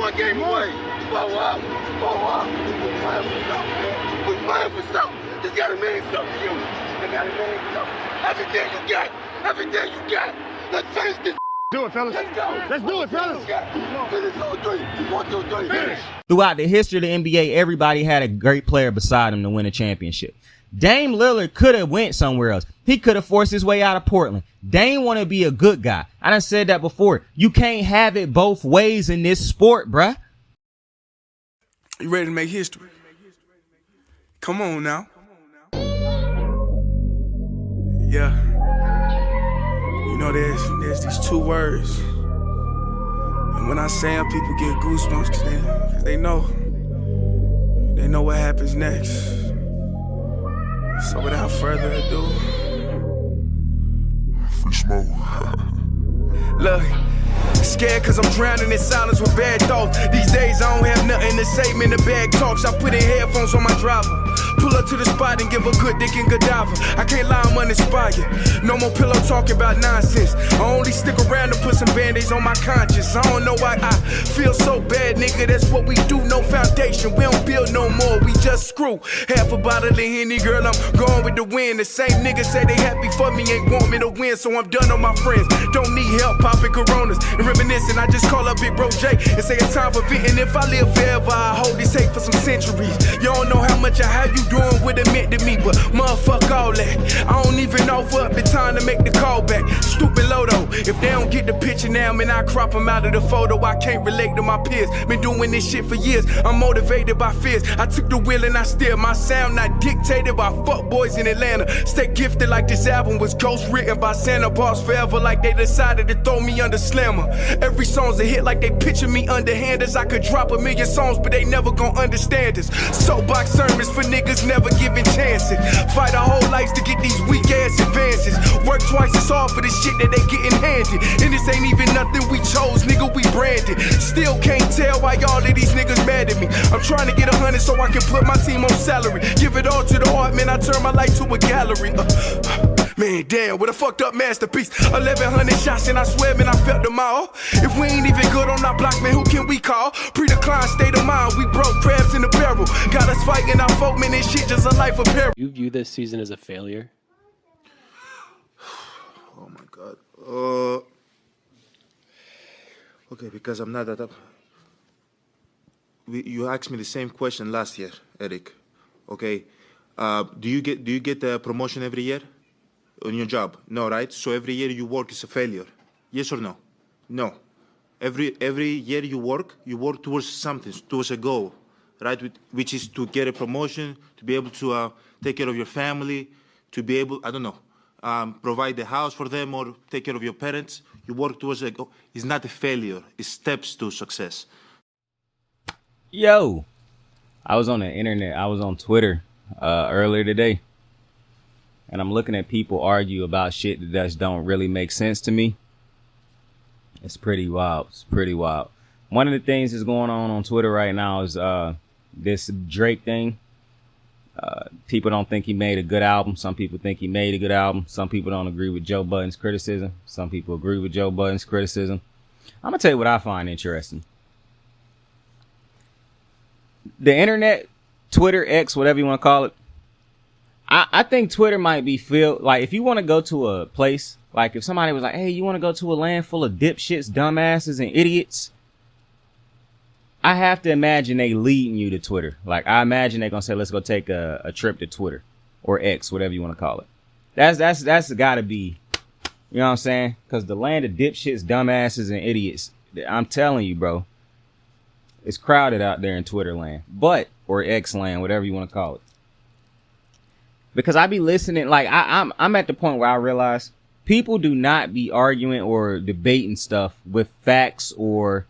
one game away. Blow up. We're playing for something, man. We're playing for something. It's gotta mean something to you. It gotta mean something. Everything you got. Let's finish this. Do it, fellas. Let's go. Let's do it, fellas. Finish 2-3. 1, 2, 3. Finish. Throughout the history of the NBA, everybody had a great player beside him to win a championship. Dame Lillard could have went somewhere else. He could have forced his way out of Portland. Dame want to be a good guy. I done said that before. You can't have it both ways in this sport, bruh. You ready to make history? Come on now. Yeah. You know, there's these two words. And when I say them, people get goosebumps because they know what happens next. So without further ado, Free Smoke. look. Scared cause I'm drowning in silence with bad thoughts. These days I don't have nothing to say, man, the bag talks. I put in headphones on my driver. Pull up to the spot and give a good dick and Godiva. I can't lie, I'm uninspired. No more pillow talking about nonsense. I only stick around to put some band-aids on my conscience. I don't know why I feel so bad, nigga. That's what we do, no foundation. We don't build no more, we just screw. Half a bottle of Henny, girl, I'm going with the wind. The same niggas say they happy for me, ain't want me to win. So I'm done on my friends. Don't need help popping Coronas and reminiscing. I just call up Big Bro J and say it's time for venting. If I live forever, I hold this hate for some centuries. You don't know how much I have you doing what it meant to me, but motherfuck all that. I don't even offer up the time to make the call back. Stupid Lodo, if they don't get the picture now, man, I crop them out of the photo. I can't relate to my peers. Been doing this shit for years. I'm motivated by fears. I took the wheel and I steer. My sound not dictated by fuck boys in Atlanta. Stay gifted like this album was ghost written by Santa Bars forever, like they decided to throw me under Slammer. Every song's a hit like they picture me underhanders. I could drop 1,000,000 songs, but they never gon' understand us. Soapbox sermons for niggas never giving chances. Fight our whole lives to get these weak ass advances. Work twice as hard for the shit that they getting handed. And this ain't even nothing we chose, nigga, we branded. Still can't tell why all of these niggas mad at me. I'm trying to get 100 so I can put my team on salary. Give it all to the art, man, I turn my life to a gallery. Man, damn, what a fucked up masterpiece. 1,100 shots and I swear, man, I felt them all. If we ain't even good on our blocks, man, who can we call? Pre-decline state of mind, we broke crabs in the barrel. Got us fighting our folk, man, this shit just a life of peril. You view this season as a failure? Oh my God. Okay, because I'm not that up. You asked me the same question last year, Eric. Okay, do you get the promotion every year on your job? No, right? So every year you work is a failure. Yes or no? No. Every year you work towards something, towards a goal, right? Which is to get a promotion, to be able to take care of your family, to be able, I don't know, provide the house for them or take care of your parents. You work towards a goal. It's not a failure. It's steps to success. Yo, I was on the internet. I was on Twitter earlier today. And I'm looking at people argue about shit that just don't really make sense to me. It's pretty wild. It's pretty wild. One of the things that's going on Twitter right now is this Drake thing. People don't think he made a good album. Some people think he made a good album. Some people don't agree with Joe Budden's criticism. Some people agree with Joe Budden's criticism. I'm going to tell you what I find interesting. The internet, Twitter, X, whatever you want to call it. I think Twitter might be filled, like, if you want to go to a place, like if somebody was like, hey, you want to go to a land full of dipshits, dumbasses, and idiots? I have to imagine they leading you to Twitter. Like, I imagine they're going to say, let's go take a trip to Twitter or X, whatever you want to call it. That's got to be, you know what I'm saying? Because the land of dipshits, dumbasses, and idiots, I'm telling you, bro, it's crowded out there in Twitter land, or X land, whatever you want to call it. Because I be listening, like I'm at the point where I realize people do not be arguing or debating stuff with facts or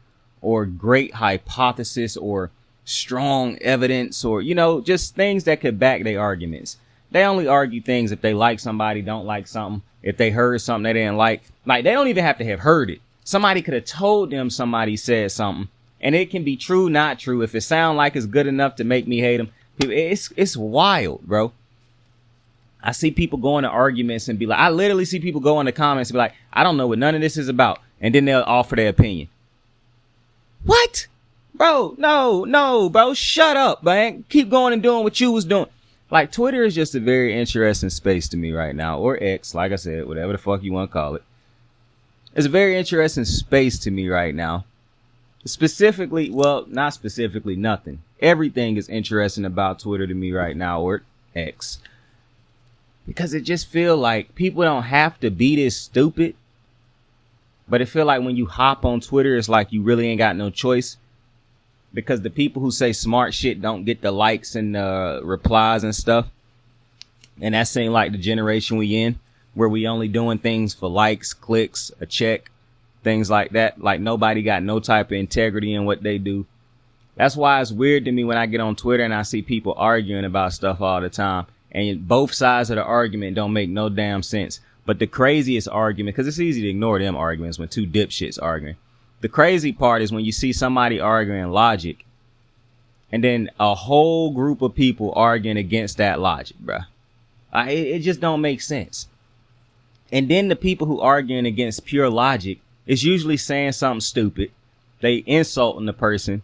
great hypothesis or strong evidence or, you know, just things that could back their arguments. They only argue things if they like somebody, don't like something, if they heard something they didn't like. Like, they don't even have to have heard it. Somebody could have told them somebody said something, and it can be true, not true. If it sound like it's good enough to make me hate them, it's wild, bro. I see people go into arguments and be like, I literally see people go in the comments and be like, I don't know what none of this is about. And then they'll offer their opinion. What? Bro, no, bro. Shut up, man. Keep going and doing what you was doing. Like, Twitter is just a very interesting space to me right now. Or X, like I said, whatever the fuck you want to call it. It's a very interesting space to me right now. Specifically, well, not specifically, nothing. Everything is interesting about Twitter to me right now, or X. Because it just feel like people don't have to be this stupid. But it feel like when you hop on Twitter, it's like you really ain't got no choice. Because the people who say smart shit don't get the likes and replies and stuff. And that seems like the generation we in, where we only doing things for likes, clicks, a check, things like that. Like nobody got no type of integrity in what they do. That's why it's weird to me when I get on Twitter and I see people arguing about stuff all the time. And both sides of the argument don't make no damn sense. But the craziest argument, because it's easy to ignore them arguments when two dipshits arguing. The crazy part is when you see somebody arguing logic and then a whole group of people arguing against that logic, bruh. It just don't make sense. And then the people who arguing against pure logic is usually saying something stupid. They insulting the person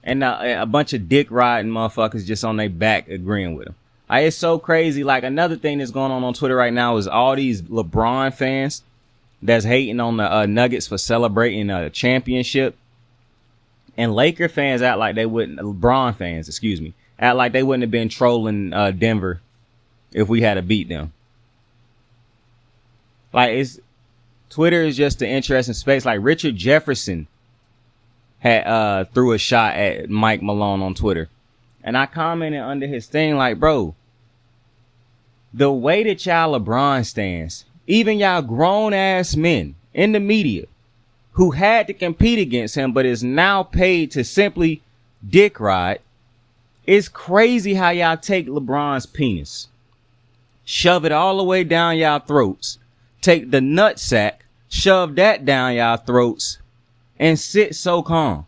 and a bunch of dick riding motherfuckers just on their back agreeing with them. It's so crazy. Like another thing that's going on Twitter right now is all these LeBron fans that's hating on the Nuggets for celebrating a championship. And Laker fans act like they wouldn't, LeBron fans, act like they wouldn't have been trolling Denver if we had to beat them. Like Twitter is just an interesting space. Like Richard Jefferson had threw a shot at Mike Malone on Twitter. And I commented under his thing like, bro, the way that y'all LeBron stands, even y'all grown ass men in the media who had to compete against him but is now paid to simply dick ride, it's crazy how y'all take LeBron's penis, shove it all the way down y'all throats, take the nutsack, shove that down y'all throats, and sit so calm.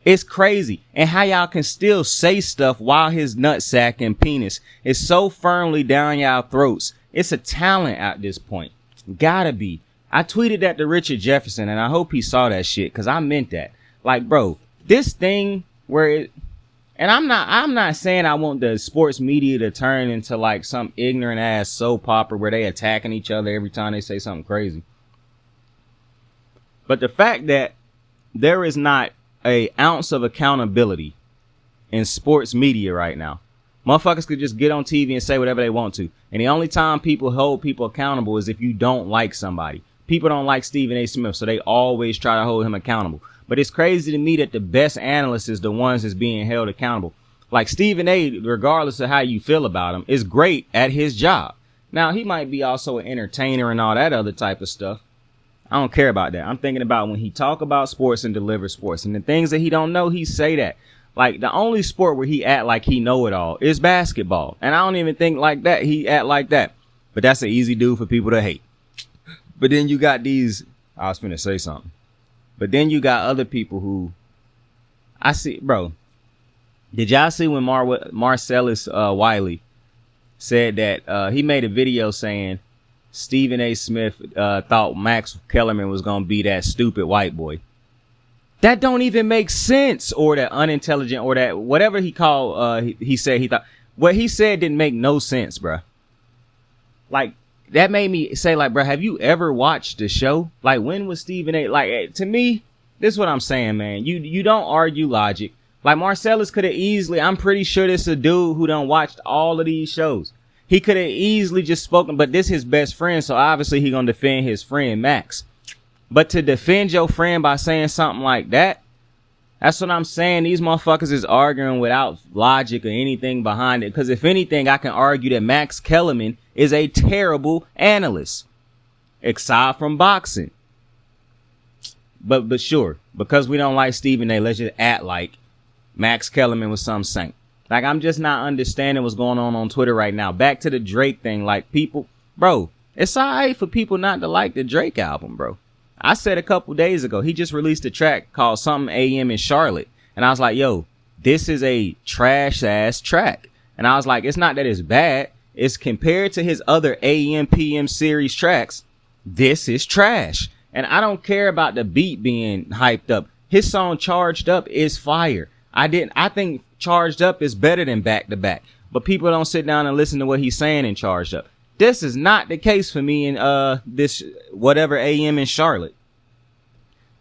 It's crazy. And how y'all can still say stuff while his nutsack and penis is so firmly down y'all throats. It's a talent at this point. Gotta be. I tweeted that to Richard Jefferson and I hope he saw that shit because I meant that. Like, bro, this thing where it, and I'm not saying I want the sports media to turn into like some ignorant ass soap opera where they attacking each other every time they say something crazy. But the fact that there is not a ounce of accountability in sports media right now. Motherfuckers could just get on TV and say whatever they want to. And the only time people hold people accountable is if you don't like somebody. People don't like Stephen A. Smith, so they always try to hold him accountable. But it's crazy to me that the best analysts is the ones that's being held accountable. Like Stephen A., regardless of how you feel about him, is great at his job. Now, he might be also an entertainer and all that other type of stuff. I don't care about that. I'm thinking about when he talk about sports and deliver sports. And the things that he don't know, he say that. Like, the only sport where he act like he know it all is basketball. And I don't even think like that. He act like that. But that's an easy dude for people to hate. But then you got these, I was finna say something. But then you got other people who, I see, bro. Did y'all see when Marcellus Wiley said that he made a video saying Stephen A. Smith thought Max Kellerman was going to be that stupid white boy? That don't even make sense. Or that unintelligent, or that whatever he called, he said he thought. What he said didn't make no sense, bruh. Like, that made me say, like, bruh, have you ever watched the show? Like, when was Stephen A. Like, to me, this is what I'm saying, man. You don't argue logic. Like, Marcellus could have easily, I'm pretty sure this a dude who done watched all of these shows. He could have easily just spoken, but this his best friend, so obviously he gonna defend his friend Max. But to defend your friend by saying something like that, that's what I'm saying. These motherfuckers is arguing without logic or anything behind it. Because if anything, I can argue that Max Kellerman is a terrible analyst, aside from boxing. But sure, because we don't like Stephen A., let's just act like Max Kellerman was some saint. Like, I'm just not understanding what's going on Twitter right now. Back to the Drake thing. Like, people, bro, it's all right for people not to like the Drake album, bro. I said a couple days ago, he just released a track called Something AM in Charlotte. And I was like, yo, this is a trash ass track. And I was like, it's not that it's bad. It's compared to his other AM PM series tracks. This is trash. And I don't care about the beat being hyped up. His song Charged Up is fire. I think Charged Up is better than Back to Back. But people don't sit down and listen to what he's saying in Charged Up. This is not the case for me in this whatever AM in Charlotte.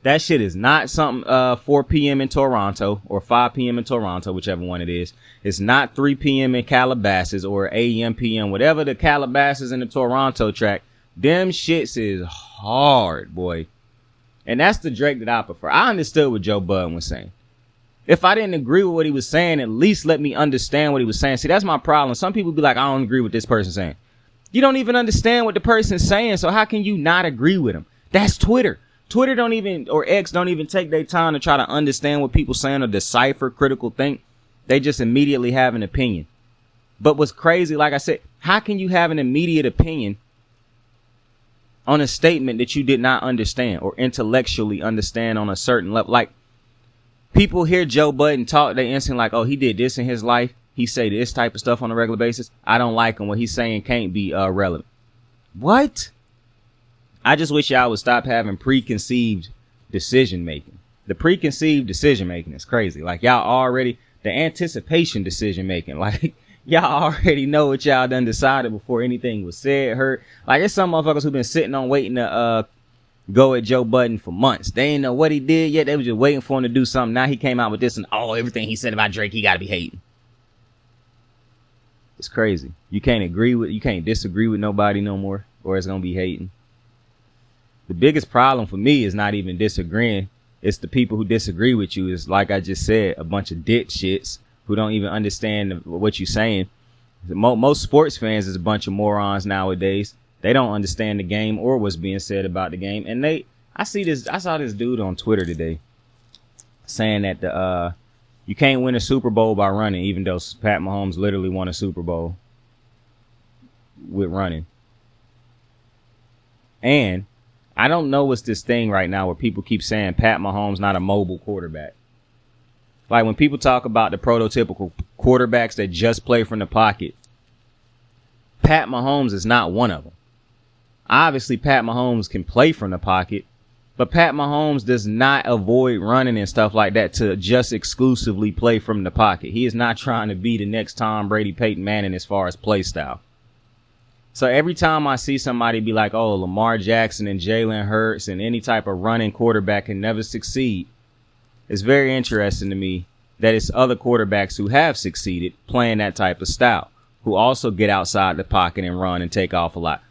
That shit is not something 4 p.m. in Toronto or 5 p.m. in Toronto, whichever one it is. It's not 3 p.m. in Calabasas or AM, PM, whatever the Calabasas and the Toronto track. Them shits is hard, boy. And that's the Drake that I prefer. I understood what Joe Budden was saying. If I didn't agree with what he was saying, at least let me understand what he was saying. See, that's my problem. Some people be like, I don't agree with this person saying. You don't even understand what the person's saying, so how can you not agree with him? That's Twitter. Twitter don't even, or X don't even take their time to try to understand what people saying or decipher critical think. They just immediately have an opinion. But what's crazy, like I said, how can you have an immediate opinion on a statement that you did not understand or intellectually understand on a certain level? Like, people hear Joe Budden talk, they instantly like, oh, he did this in his life. He say this type of stuff on a regular basis. I don't like him. What he's saying can't be relevant. What? I just wish y'all would stop having preconceived decision making. The preconceived decision making is crazy. Like, y'all already, the anticipation decision making, like, y'all already know what y'all done decided before anything was said, heard. Like, there's some motherfuckers who been sitting on waiting to go at Joe Budden for months. They didn't know what he did yet. They was just waiting for him to do something. Now he came out with this and everything he said about Drake, he gotta be hating. It's crazy. You can't disagree with nobody no more, or it's gonna be hating. The biggest problem for me is not even disagreeing. It's the people who disagree with you. Is, like I just said, a bunch of dipshits who don't even understand what you're saying. Most sports fans is a bunch of morons nowadays. They don't understand the game or what's being said about the game. And I saw this dude on Twitter today saying that you can't win a Super Bowl by running, even though Pat Mahomes literally won a Super Bowl with running. And I don't know what's this thing right now where people keep saying Pat Mahomes not a mobile quarterback. Like, when people talk about the prototypical quarterbacks that just play from the pocket, Pat Mahomes is not one of them. Obviously, Pat Mahomes can play from the pocket, but Pat Mahomes does not avoid running and stuff like that to just exclusively play from the pocket. He is not trying to be the next Tom Brady, Peyton Manning as far as play style. So every time I see somebody be like, oh, Lamar Jackson and Jalen Hurts and any type of running quarterback can never succeed, it's very interesting to me that it's other quarterbacks who have succeeded playing that type of style, who also get outside the pocket and run and take off a lot.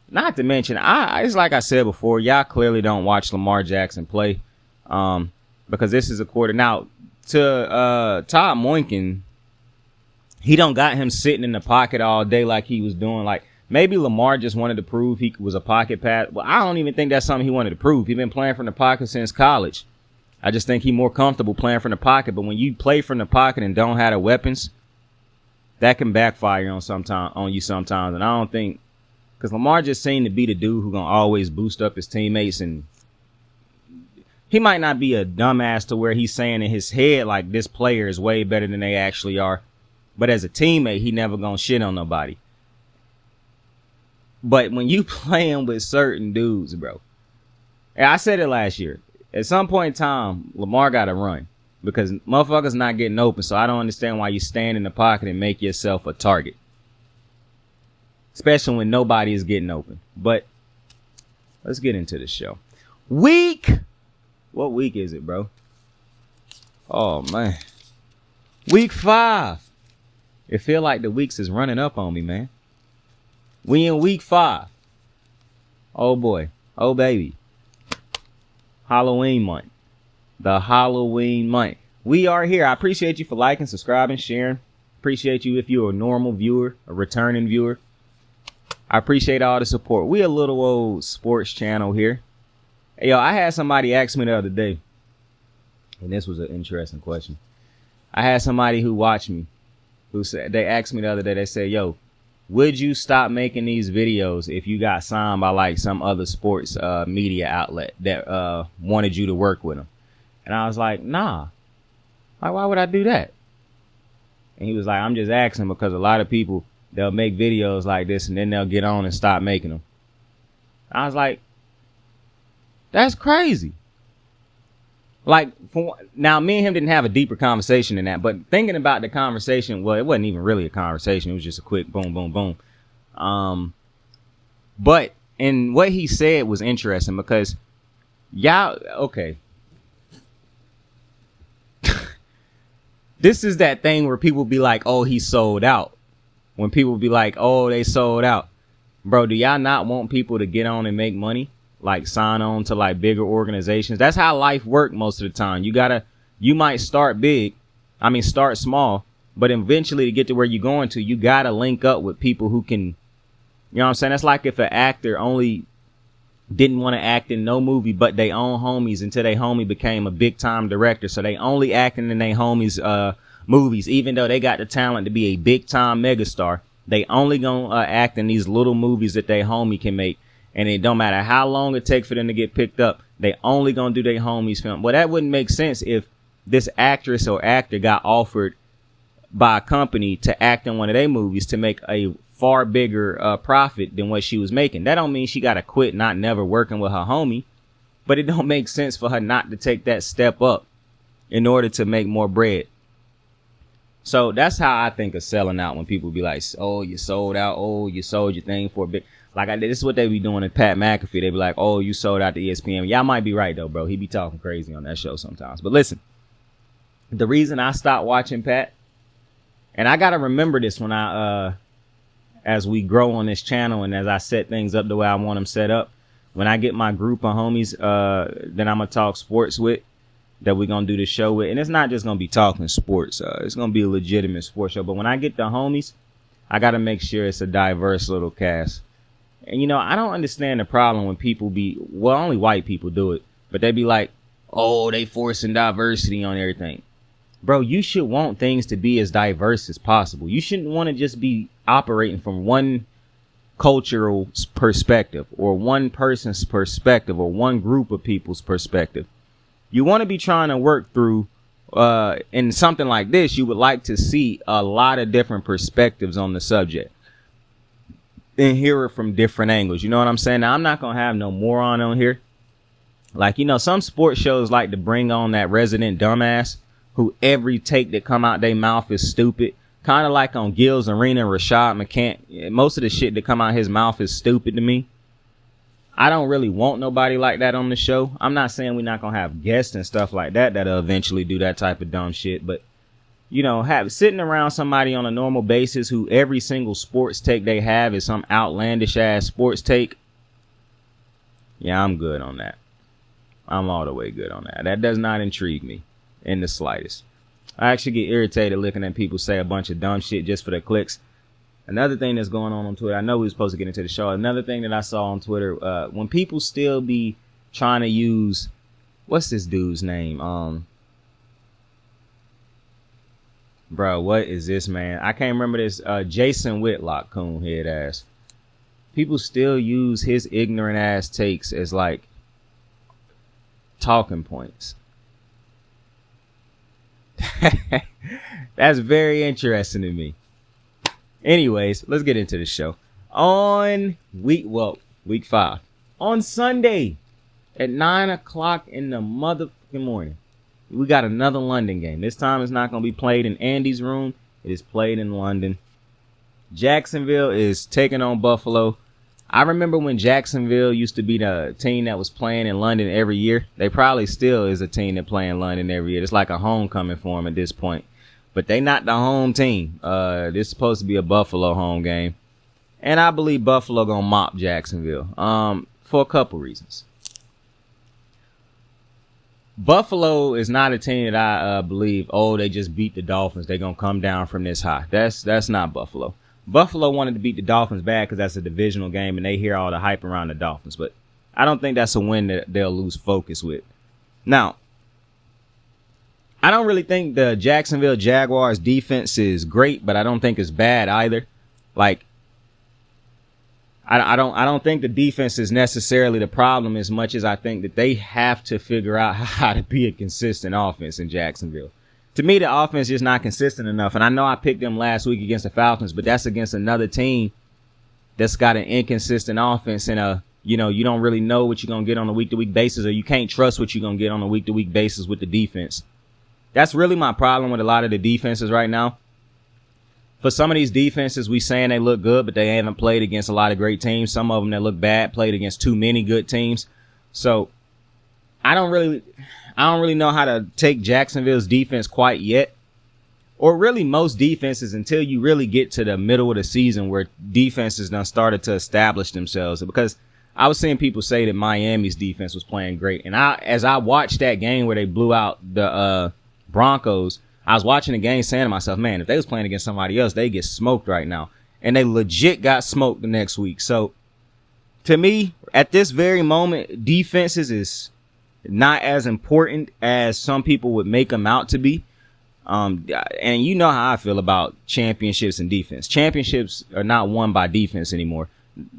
Not to mention, it's like I said before, y'all clearly don't watch Lamar Jackson play, because this is a quarter. Now, to Todd Monken, he don't got him sitting in the pocket all day like he was doing. Like, maybe Lamar just wanted to prove he was a pocket pat. Well, I don't even think that's something he wanted to prove. He's been playing from the pocket since college. I just think he's more comfortable playing from the pocket. But when you play from the pocket and don't have the weapons, that can backfire on you sometimes. And I don't think, because Lamar just seemed to be the dude who's going to always boost up his teammates. And he might not be a dumbass to where he's saying in his head, like, this player is way better than they actually are. But as a teammate, he never going to shit on nobody. But when you playing with certain dudes, bro, and I said it last year, at some point in time, Lamar got to run because motherfuckers not getting open. So I don't understand why you stand in the pocket and make yourself a target, especially when nobody is getting open. But let's get into the show. What week is it, bro? Oh, man. Week 5. It feel like the weeks is running up on me, man. We in week 5. Oh, boy. Oh, baby. Halloween month. The Halloween month. We are here. I appreciate you for liking, subscribing, sharing. Appreciate you if you're a normal viewer, a returning viewer. I appreciate all the support. We a little old sports channel here. Hey, yo, I had somebody ask me the other day, and this was an interesting question. I had somebody who watched me, who said, they asked me the other day, they said, yo, would you stop making these videos if you got signed by like some other sports media outlet that wanted you to work with them? And I was like, nah. Like, why would I do that? And he was like, I'm just asking because a lot of people, they'll make videos like this and then they'll get on and stop making them. I was like, that's crazy. Like, now, me and him didn't have a deeper conversation than that, but thinking about the conversation, well, it wasn't even really a conversation. It was just a quick boom, boom, boom. But, and what he said was interesting because y'all, okay. This is that thing where people be like, oh, he sold out. When people be like, oh, they sold out. Bro, do y'all not want people to get on and make money? Like sign on to like bigger organizations? That's how life works most of the time. You might start big. Start small. But eventually to get to where you're going to, you got to link up with people who can, you know what I'm saying? That's like if an actor only didn't want to act in no movie, but they own homies until they homie became a big time director. So they only acting in their homies, movies, even though they got the talent to be a big time megastar. They only gonna act in these little movies that they homie can make. And it don't matter how long it takes for them to get picked up. They only gonna do their homies film. Well, that wouldn't make sense if this actress or actor got offered by a company to act in one of their movies to make a far bigger profit than what she was making. That don't mean she gotta quit not never working with her homie, but it don't make sense for her not to take that step up in order to make more bread. So that's how I think of selling out, when people be like, oh, you sold out. Oh, you sold your thing for a bit. This is what they be doing in Pat McAfee. They be like, oh, you sold out to ESPN. Y'all might be right, though, bro. He be talking crazy on that show sometimes. But listen, the reason I stopped watching Pat, and I got to remember this when as we grow on this channel and as I set things up the way I want them set up, when I get my group of homies that I'm going to talk sports with, that we're going to do the show with. And it's not just going to be talking sports. It's going to be a legitimate sports show. But when I get the homies, I got to make sure it's a diverse little cast. And, I don't understand the problem when people only white people do it, but they be like, oh, they forcing diversity on everything. Bro, you should want things to be as diverse as possible. You shouldn't want to just be operating from one cultural perspective or one person's perspective or one group of people's perspective. You want to be trying to work through, in something like this, you would like to see a lot of different perspectives on the subject and hear it from different angles. You know what I'm saying? Now, I'm not going to have no moron on here. Like, some sports shows like to bring on that resident dumbass who every take that come out their mouth is stupid. Kind of like on Gil's Arena, Rashad McCants. Most of the shit that come out his mouth is stupid to me. I don't really want nobody like that on the show. I'm not saying we're not going to have guests and stuff like that that'll eventually do that type of dumb shit. But, sitting around somebody on a normal basis who every single sports take they have is some outlandish ass sports take. Yeah, I'm good on that. I'm all the way good on that. That does not intrigue me in the slightest. I actually get irritated looking at people say a bunch of dumb shit just for the clicks. Another thing that's going on Twitter, I know we were supposed to get into the show. Another thing that I saw on Twitter, when people still be trying to use, what's this dude's name? Bro, what is this, man? I can't remember this. Jason Whitlock, coonhead ass. People still use his ignorant ass takes as like talking points. That's very interesting to me. Anyways, let's get into the show. On week 5. On Sunday at 9 o'clock in the motherfucking morning, we got another London game. This time it's not going to be played in Andy's room. It is played in London. Jacksonville is taking on Buffalo. I remember when Jacksonville used to be the team that was playing in London every year. They probably still is a team that play in London every year. It's like a homecoming for them at this point. But they not the home team. This is supposed to be a Buffalo home game. And I believe Buffalo gonna mop Jacksonville. For a couple reasons. Buffalo is not a team that I believe, they just beat the Dolphins. They're gonna come down from this high. That's not Buffalo. Buffalo wanted to beat the Dolphins bad because that's a divisional game and they hear all the hype around the Dolphins. But I don't think that's a win that they'll lose focus with. Now, I don't really think the Jacksonville Jaguars defense is great, but I don't think it's bad either. Like, I don't think the defense is necessarily the problem as much as I think that they have to figure out how to be a consistent offense in Jacksonville. To me, the offense is not consistent enough. And I know I picked them last week against the Falcons, but that's against another team that's got an inconsistent offense and a you know, you don't really know what you're going to get on a week-to-week basis, or you can't trust what you're going to get on a week-to-week basis with the defense. That's really my problem with a lot of the defenses right now. For some of these defenses, we saying they look good, but they haven't played against a lot of great teams. Some of them that look bad played against too many good teams. So I don't really know how to take Jacksonville's defense quite yet, or really most defenses, until you really get to the middle of the season where defenses done started to establish themselves. Because I was seeing people say that Miami's defense was playing great. And as I watched that game where they blew out the Broncos, I was watching the game saying to myself, man, if they was playing against somebody else, they get smoked right now. And they legit got smoked the next week. So to me, at this very moment, defenses is not as important as some people would make them out to be. And you know how I feel about championships and defense. Championships are not won by defense anymore.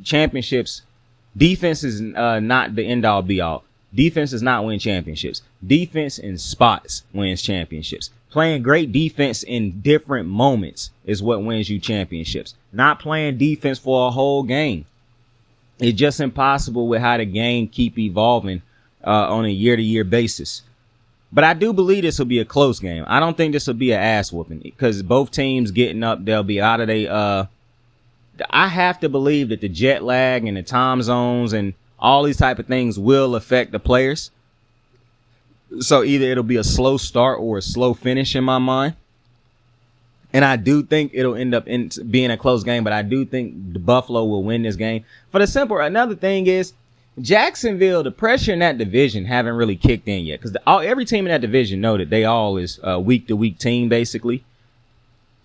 Defense is not the end all be all. Defense does not win championships. Defense in spots wins championships. Playing great defense in different moments is what wins you championships. Not playing defense for a whole game. It's just impossible with how the game keep evolving on a year-to-year basis. But I do believe this will be a close game. I don't think this will be an ass whooping, because both teams getting up, they'll be out of their I have to believe that the jet lag and the time zones and all these type of things will affect the players. So either it'll be a slow start or a slow finish in my mind. And I do think it'll end up being a close game, but I do think the Buffalo will win this game. For the simple, another thing is Jacksonville, the pressure in that division haven't really kicked in yet, because every team in that division know that they all is a week-to-week team, basically.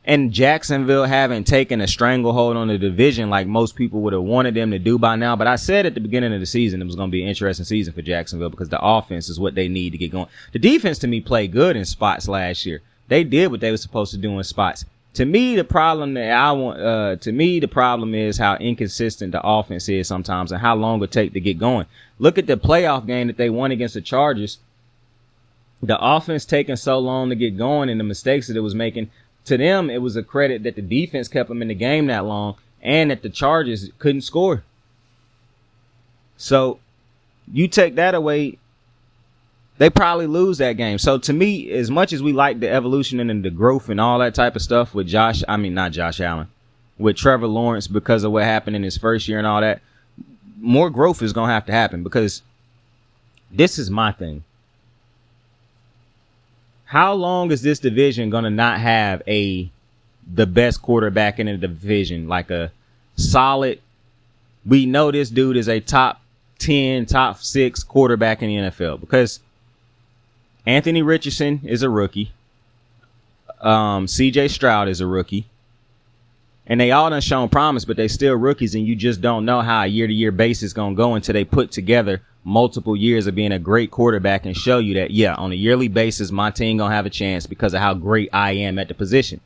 And Jacksonville haven't taken a stranglehold on the division like most people would have wanted them to do by now. But I said at the beginning of the season it was going to be an interesting season for Jacksonville, because the offense is what they need to get going. The defense, to me, played good in spots last year. They did what they were supposed to do in spots. To me, the problem is how inconsistent the offense is sometimes and how long it take to get going. Look at the playoff game that they won against the Chargers. The offense taking so long to get going and the mistakes that it was making. To them, it was a credit that the defense kept them in the game that long and that the Chargers couldn't score. So you take that away, they probably lose that game. So to me, as much as we like the evolution and the growth and all that type of stuff with with Trevor Lawrence, because of what happened in his first year and all that, more growth is going to have to happen, because this is my thing. How long is this division going to not have the best quarterback in the division? Like a solid, we know this dude is a top 10, top 6 quarterback in the NFL, because Anthony Richardson is a rookie. CJ Stroud is a rookie. And they all done shown promise, but they still rookies, and you just don't know how a year-to-year basis is going to go until they put together multiple years of being a great quarterback and show you that, yeah, on a yearly basis, my team going to have a chance because of how great I am at the position.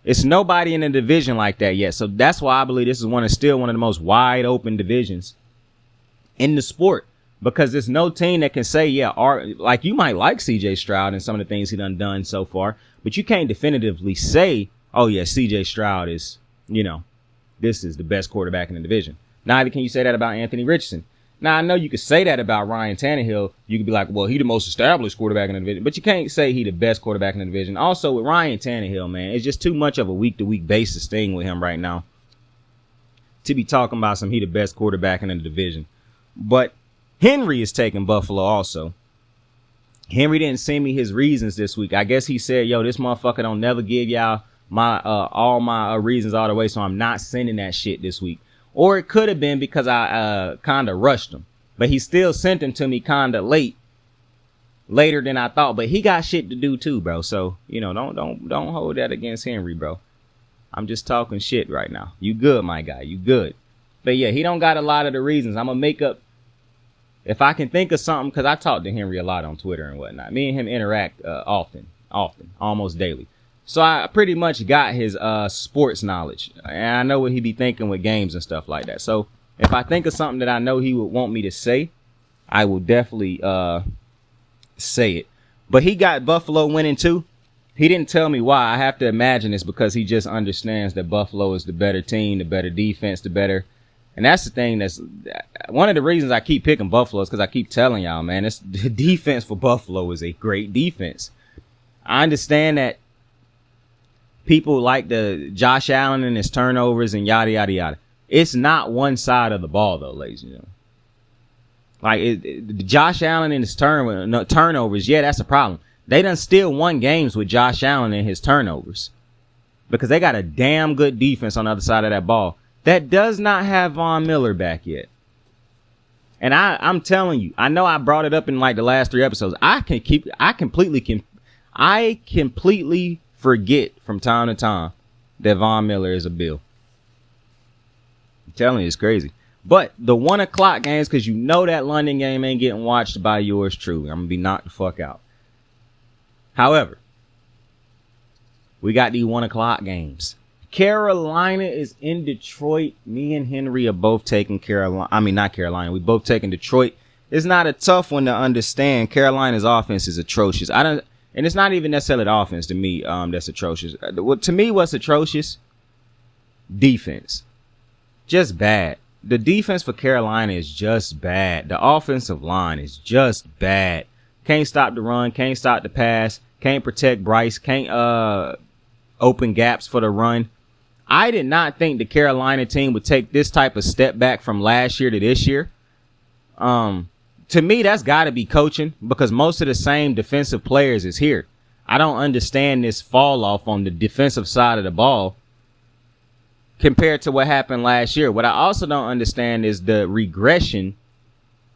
It's nobody in the division like that yet. So that's why I believe this is still one of the most wide open divisions in the sport, because there's no team that can say, yeah, like you might like CJ Stroud and some of the things he done so far, but you can't definitively say, oh yeah, CJ Stroud is, this is the best quarterback in the division. Neither can you say that about Anthony Richardson. Now, I know you could say that about Ryan Tannehill. You could be like, well, he the most established quarterback in the division, but you can't say he the best quarterback in the division. Also, with Ryan Tannehill, man, it's just too much of a week-to-week basis thing with him right now to be talking about he the best quarterback in the division. But Henry is taking Buffalo also. Henry didn't send me his reasons this week. I guess he said, yo, this motherfucker don't never give y'all all my reasons all the way, so I'm not sending that shit this week. Or it could have been because I kind of rushed him. But he still sent him to me kind of later than I thought. But he got shit to do too, bro. So, don't hold that against Henry, bro. I'm just talking shit right now. You good, my guy. You good. But yeah, he don't got a lot of the reasons. I'm going to make up, if I can think of something, because I talk to Henry a lot on Twitter and whatnot. Me and him interact often, almost daily. So I pretty much got his sports knowledge, and I know what he be thinking with games and stuff like that. So if I think of something that I know he would want me to say, I will definitely say it. But he got Buffalo winning too. He didn't tell me why. I have to imagine it's because he just understands that Buffalo is the better team, the better defense, the better And that's the thing. That's one of the reasons I keep picking Buffalo is because I keep telling y'all, man, the defense for Buffalo is a great defense. I understand that people like the Josh Allen and his turnovers and yada, yada, yada. It's not one side of the ball, though, ladies and gentlemen. Like, Josh Allen and his turnovers, yeah, that's a problem. They done still won games with Josh Allen and his turnovers because they got a damn good defense on the other side of that ball that does not have Von Miller back yet. And I'm telling you, I know I brought it up in like the last 3 episodes. I completely forget from time to time that Von Miller is a Bill. I'm telling you, it's crazy. But the 1 o'clock games, because you know that London game ain't getting watched by yours truly. I'm going to be knocked the fuck out. However, we got these 1 o'clock games. Carolina is in Detroit. Me and Henry are both taking Carolina. I mean, not Carolina. We both taking Detroit. It's not a tough one to understand. Carolina's offense is atrocious. And it's not even necessarily the offense to me that's atrocious. To me, what's atrocious? Defense. Just bad. The defense for Carolina is just bad. The offensive line is just bad. Can't stop the run. Can't stop the pass. Can't protect Bryce. Can't open gaps for the run. I did not think the Carolina team would take this type of step back from last year to this year. To me, that's got to be coaching because most of the same defensive players is here. I don't understand this fall off on the defensive side of the ball compared to what happened last year. What I also don't understand is the regression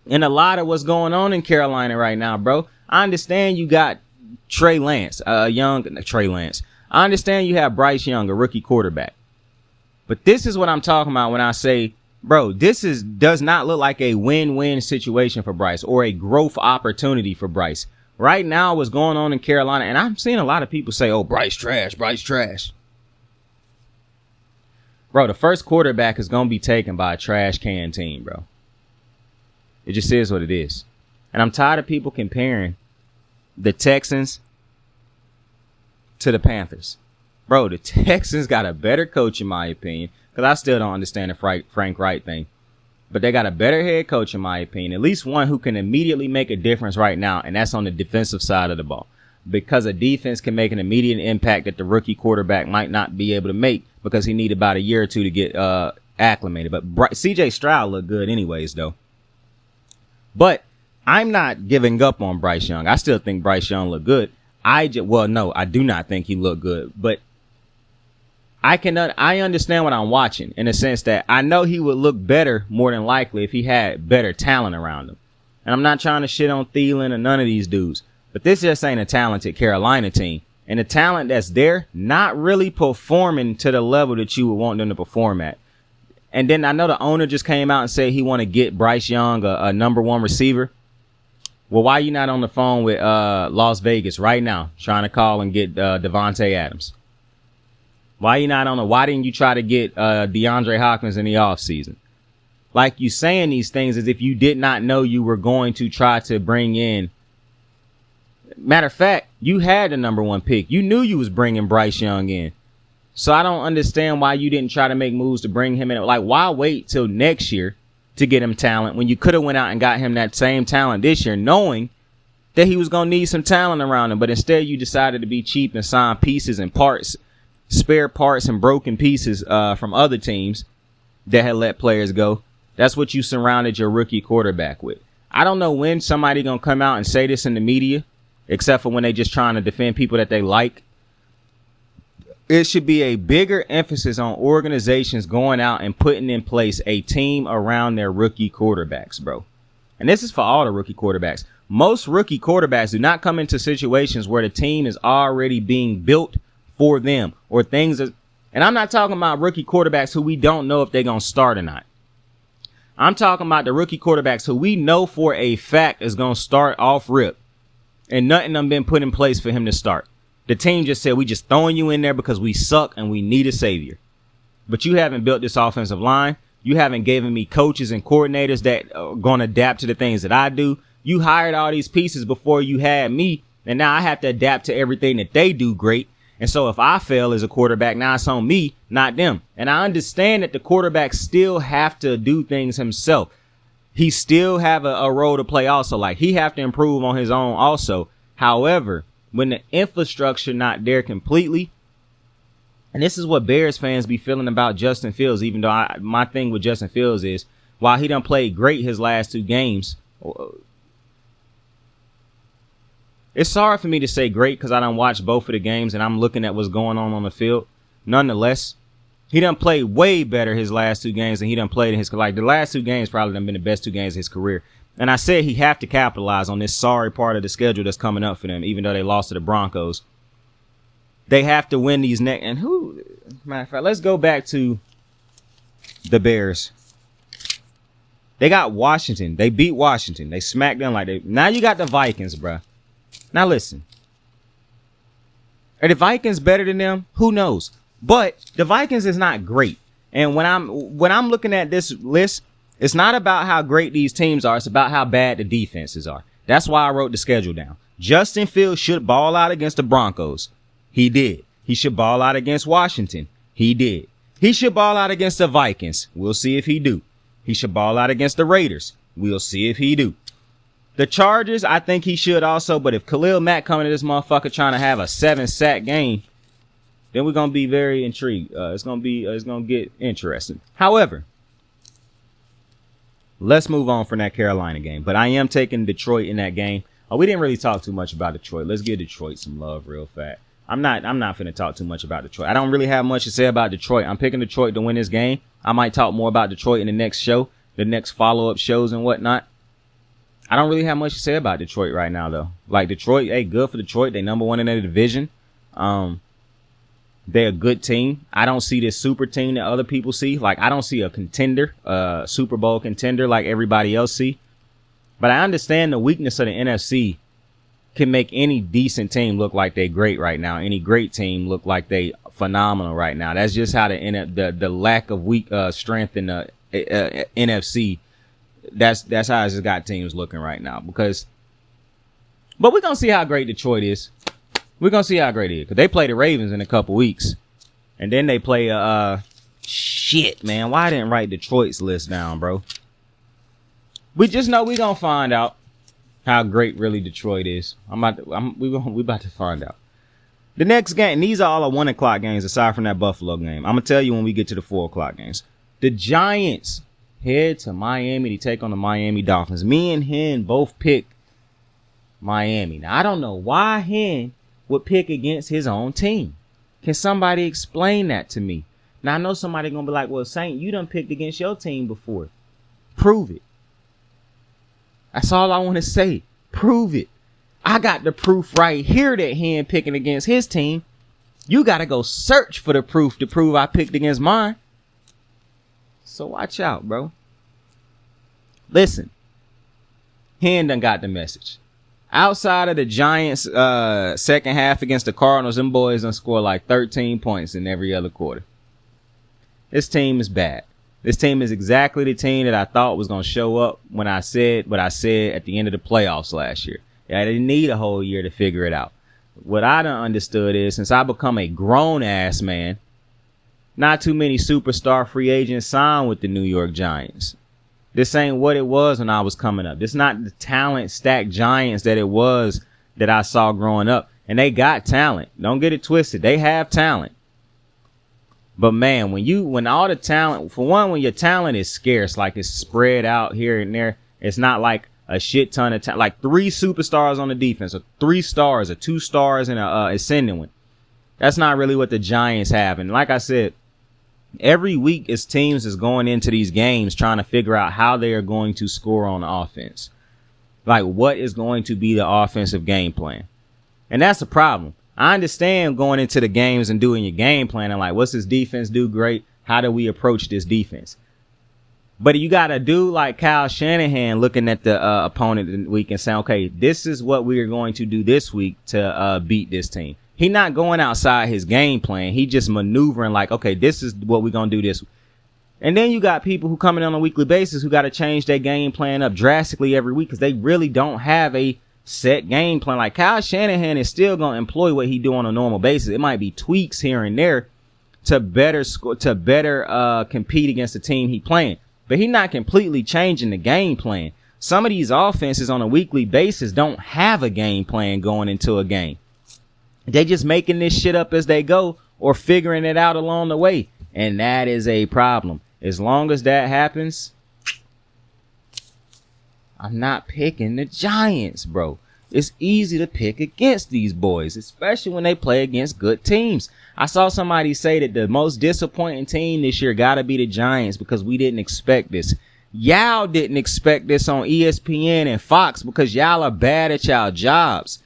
in a lot of what's going on in Carolina right now, bro. I understand you got Trey Lance. I understand you have Bryce Young, a rookie quarterback. But this is what I'm talking about when I say, bro, does not look like a win-win situation for Bryce or a growth opportunity for Bryce. Right now, what's going on in Carolina, and I'm seeing a lot of people say, oh, Bryce trash. Bro, the first quarterback is going to be taken by a trash can team, bro. It just is what it is. And I'm tired of people comparing the Texans to the Panthers. Bro, the Texans got a better coach, in my opinion, because I still don't understand the Frank Wright thing. But they got a better head coach, in my opinion, at least one who can immediately make a difference right now, and that's on the defensive side of the ball. Because a defense can make an immediate impact that the rookie quarterback might not be able to make because he needed about a year or two to get acclimated. But C.J. Stroud looked good anyways, though. But I'm not giving up on Bryce Young. I still think Bryce Young looked good. I do not think he looked good. But I understand what I'm watching in the sense that I know he would look better more than likely if he had better talent around him. And I'm not trying to shit on Thielen or none of these dudes. But this just ain't a talented Carolina team. And the talent that's there, not really performing to the level that you would want them to perform at. And then I know the owner just came out and said he want to get Bryce Young a number 1 receiver. Well, why you not on the phone with Las Vegas right now trying to call and get Devontae Adams? Why didn't you try to get DeAndre Hopkins in the offseason? Like you saying these things as if you did not know you were going to try to bring in. Matter of fact, you had the number 1 pick. You knew you was bringing Bryce Young in. So I don't understand why you didn't try to make moves to bring him in. Like, why wait till next year to get him talent when you could have went out and got him that same talent this year, knowing that he was going to need some talent around him. But instead you decided to be cheap and sign pieces and parts, spare parts and broken pieces from other teams that had let players go. That's what you surrounded your rookie quarterback with. I don't know when somebody going to come out and say this in the media, except for when they just trying to defend people that they like. It should be a bigger emphasis on organizations going out and putting in place a team around their rookie quarterbacks, bro. And this is for all the rookie quarterbacks. Most rookie quarterbacks do not come into situations where the team is already being built for them or things. And I'm not talking about rookie quarterbacks who we don't know if they're going to start or not. I'm talking about the rookie quarterbacks who we know for a fact is going to start off rip and nothing done been put in place for him to start. The team just said, we just throwing you in there because we suck and we need a savior. But you haven't built this offensive line. You haven't given me coaches and coordinators that are going to adapt to the things that I do. You hired all these pieces before you had me. And now I have to adapt to everything that they do great. And so if I fail as a quarterback, now it's on me, not them. And I understand that the quarterback still have to do things himself. He still have a role to play also. Like, he have to improve on his own also. However, when the infrastructure not there completely, and this is what Bears fans be feeling about Justin Fields, even though my thing with Justin Fields is, while he done played great his last 2 games, it's sorry for me to say great because I done watched both of the games and I'm looking at what's going on the field. Nonetheless, he done played way better his last 2 games than he done played in his, like, the last 2 games probably done been the best 2 games of his career. And I said he have to capitalize on this sorry part of the schedule that's coming up for them, even though they lost to the Broncos. They have to win these next. And matter of fact, let's go back to the Bears. They got Washington. They beat Washington. They smacked them now you got the Vikings, bruh. Now listen. Are the Vikings better than them? Who knows? But the Vikings is not great. And when I'm looking at this list, it's not about how great these teams are. It's about how bad the defenses are. That's why I wrote the schedule down. Justin Fields should ball out against the Broncos. He did. He should ball out against Washington. He did. He should ball out against the Vikings. We'll see if he do. He should ball out against the Raiders. We'll see if he do. The Chargers, I think he should also. But if Khalil Mack coming to this motherfucker trying to have a 7-sack game, then we're gonna be very intrigued. It's gonna get interesting. However, let's move on from that Carolina game. But I am taking Detroit in that game. We didn't really talk too much about Detroit. Let's give Detroit some love real fast. I'm not finna talk too much about Detroit. I don't really have much to say about Detroit. I'm picking Detroit to win this game. I might talk more about Detroit in the next show, the next follow-up shows and whatnot. I don't really have much to say about Detroit right now, though. Like, Detroit, hey, good for Detroit. They number 1 in their division. They're a good team. I don't see this super team that other people see. Like, I don't see a contender, Super Bowl contender like everybody else see. But I understand the weakness of the NFC can make any decent team look like they great right now. Any great team look like they phenomenal right now. That's just how the lack of weak strength in the NFC. That's how it's got teams looking right now. But we're gonna see how great Detroit is. We're gonna see how great it is because they play the Ravens in a couple weeks, and then they play shit, man. Why I didn't write Detroit's list down, bro? We just know we gonna find out how great really Detroit is. We about to find out. The next game, and these are all 1 o'clock games aside from that Buffalo game. I'm gonna tell you when we get to the 4 o'clock games. The Giants head to Miami to take on the Miami Dolphins. Me and Hen both pick Miami. Now I don't know why Hen would pick against his own team. Can somebody explain that to me? Now I know somebody gonna be like, well, Saint, you done picked against your team before. Prove it. That's all I want to say. Prove it. I got the proof right here that Hen picking against his team. You got to go search for the proof to prove I picked against mine. So watch out, bro. Listen. Hen done got the message. Outside of the Giants' second half against the Cardinals, them boys done score like 13 points in every other quarter. This team is bad. This team is exactly the team that I thought was going to show up when I said what I said at the end of the playoffs last year. Yeah, I didn't need a whole year to figure it out. What I done understood is since I become a grown-ass man, not too many superstar free agents signed with the New York Giants. This ain't what it was when I was coming up. This not the talent-stacked Giants that it was that I saw growing up. And they got talent. Don't get it twisted. They have talent. But man, when all the talent, for one, when your talent is scarce, like it's spread out here and there, it's not like a shit ton of talent, like 3 superstars on the defense, or 3 stars, or 2 stars and a ascending one. That's not really what the Giants have. And like I said, every week as teams is going into these games trying to figure out how they are going to score on offense. Like what is going to be the offensive game plan? And that's the problem. I understand going into the games and doing your game plan and like, what's this defense do great? How do we approach this defense? But you got to do like Kyle Shanahan looking at the opponent in the week and saying, okay, this is what we are going to do this week to beat this team. He not going outside his game plan. He just maneuvering like, okay, this is what we're going to do this week. And then you got people who come in on a weekly basis who got to change their game plan up drastically every week because they really don't have a set game plan. Like Kyle Shanahan is still going to employ what he do on a normal basis. It might be tweaks here and there to better compete against the team he playing. But he's not completely changing the game plan. Some of these offenses on a weekly basis don't have a game plan going into a game. They just making this shit up as they go or figuring it out along the way. And that is a problem. As long as that happens, I'm not picking the Giants, bro. It's easy to pick against these boys, especially when they play against good teams. I saw somebody say that the most disappointing team this year got to be the Giants because we didn't expect this. Y'all didn't expect this on ESPN and Fox because y'all are bad at y'all jobs.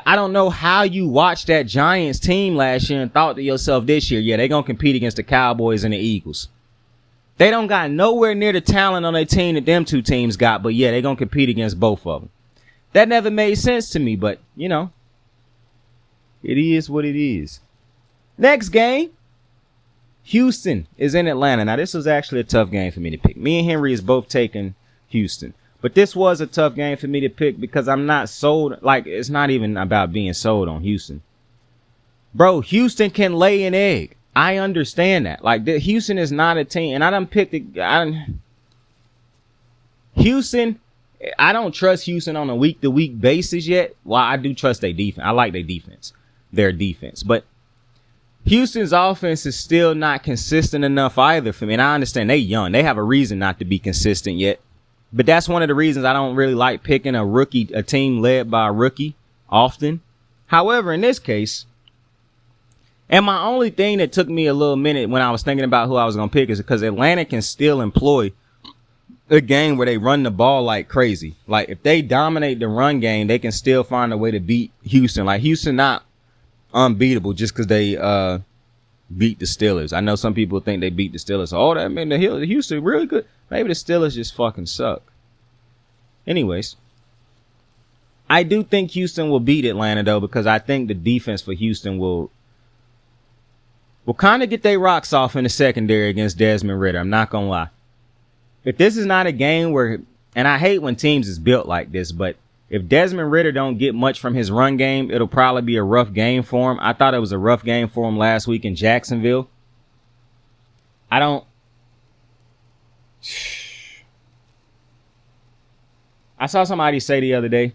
I don't know how you watched that Giants team last year and thought to yourself this year, yeah, they're going to compete against the Cowboys and the Eagles. They don't got nowhere near the talent on their team that them two teams got, but yeah, they're going to compete against both of them. That never made sense to me, but, you know, it is what it is. Next game, Houston is in Atlanta. Now, this was actually a tough game for me to pick. Me and Henry is both taking Houston. But this was a tough game for me to pick because I'm not sold. Like, it's not even about being sold on Houston. Bro, Houston can lay an egg. I understand that. Like, Houston is not a team. And I done picked it. Houston, I don't trust Houston on a week-to-week basis yet. Well, I do trust their defense. I like their defense. But Houston's offense is still not consistent enough either for me. And I understand they young. They have a reason not to be consistent yet. But that's one of the reasons I don't really like picking a team led by a rookie often. However, in this case, and my only thing that took me a little minute when I was thinking about who I was going to pick is because Atlanta can still employ a game where they run the ball like crazy. Like, if they dominate the run game, they can still find a way to beat Houston. Like, Houston not unbeatable just because they beat the Steelers. I know some people think they beat the Steelers. Oh, that meant the Houston really good. Maybe the Steelers just fucking suck. Anyways, I do think Houston will beat Atlanta, though, because I think the defense for Houston will kind of get their rocks off in the secondary against Desmond Ridder. I'm not going to lie. If this is not a game where, and I hate when teams is built like this, but if Desmond Ridder don't get much from his run game, it'll probably be a rough game for him. I thought it was a rough game for him last week in Jacksonville. I saw somebody say the other day,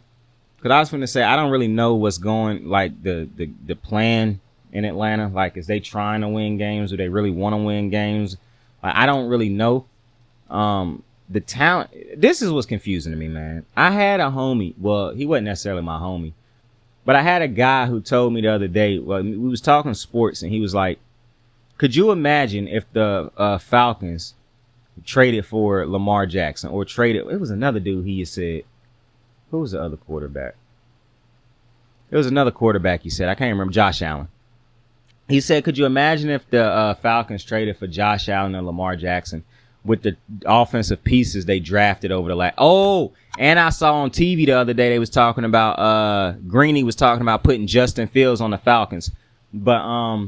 because I was going to say, I don't really know what's going, like, the plan in Atlanta. Like, is they trying to win games? Do they really want to win games? Like, I don't really know. The talent, this is what's confusing to me, man. I had a homie, well, he wasn't necessarily my homie, but I had a guy who told me the other day, well, we was talking sports, and he was like, could you imagine if the Falcons traded for Lamar Jackson or traded, it was another dude he said, who was the other quarterback? It was another quarterback he said, I can't remember, Josh Allen. He said, could you imagine if the Falcons traded for Josh Allen and Lamar Jackson with the offensive pieces they drafted over the last. Oh, and I saw on TV the other day they was talking about Greeny was talking about putting Justin Fields on the Falcons. But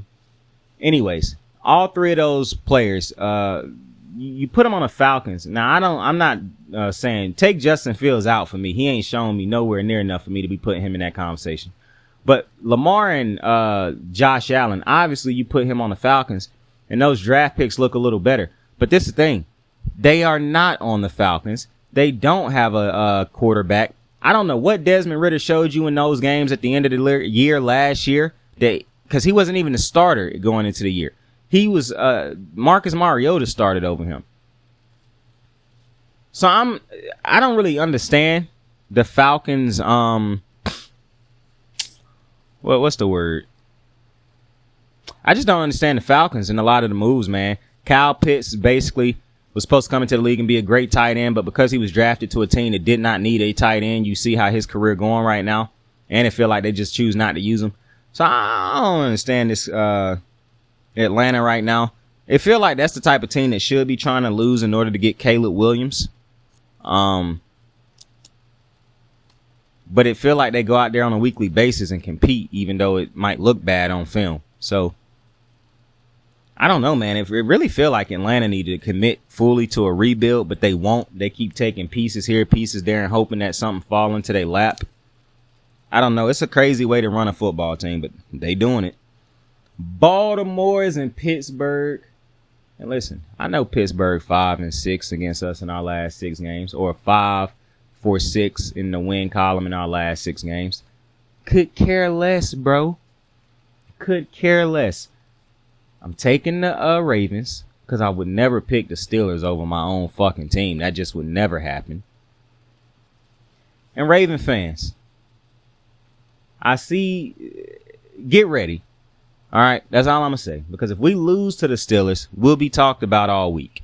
anyways, all three of those players, you put them on the Falcons. Now I'm not saying take Justin Fields out for me. He ain't shown me nowhere near enough for me to be putting him in that conversation. But Lamar and Josh Allen, obviously you put him on the Falcons and those draft picks look a little better. But this is the thing. They are not on the Falcons. They don't have a quarterback. I don't know what Desmond Ridder showed you in those games at the end of the year last year. Because he wasn't even a starter going into the year. He was Marcus Mariota started over him. So I don't really understand the Falcons. What's the word? I just don't understand the Falcons and a lot of the moves, man. Kyle Pitts basically was supposed to come into the league and be a great tight end, but because he was drafted to a team that did not need a tight end, you see how his career going right now, and it feel like they just choose not to use him. So I don't understand this Atlanta right now. It feel like that's the type of team that should be trying to lose in order to get Caleb Williams. But it feel like they go out there on a weekly basis and compete, even though it might look bad on film. So I don't know, man. It really feel like Atlanta needed to commit fully to a rebuild, but they won't. They keep taking pieces here, pieces there, and hoping that something fall into their lap. I don't know. It's a crazy way to run a football team, but they doing it. Baltimore is in Pittsburgh. And listen, I know Pittsburgh 5-6 against us in our last 6 games, or 5-6 in the win column in our last 6 games. Could care less, bro. Could care less. I'm taking the Ravens because I would never pick the Steelers over my own fucking team. That just would never happen. And Raven fans, I see, get ready. All right, that's all I'm going to say. Because if we lose to the Steelers, we'll be talked about all week.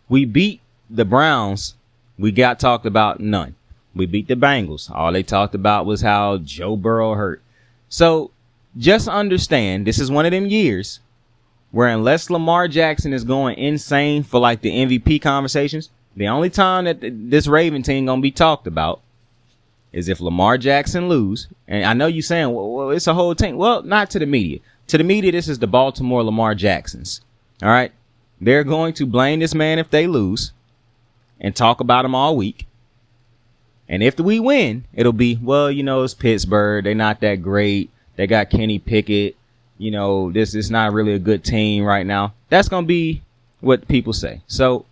We beat the Browns, we got talked about none. We beat the Bengals. All they talked about was how Joe Burrow hurt. So just understand, this is one of them years where unless Lamar Jackson is going insane for like the MVP conversations, the only time that this Raven team going to be talked about is if Lamar Jackson lose. And I know you saying, well, it's a whole team. Well, not to the media. To the media, this is the Baltimore Lamar Jacksons. All right. They're going to blame this man if they lose and talk about him all week. And if we win, it'll be, well, you know, it's Pittsburgh. They're not that great. They got Kenny Pickett. You know, this is not really a good team right now. That's going to be what people say. So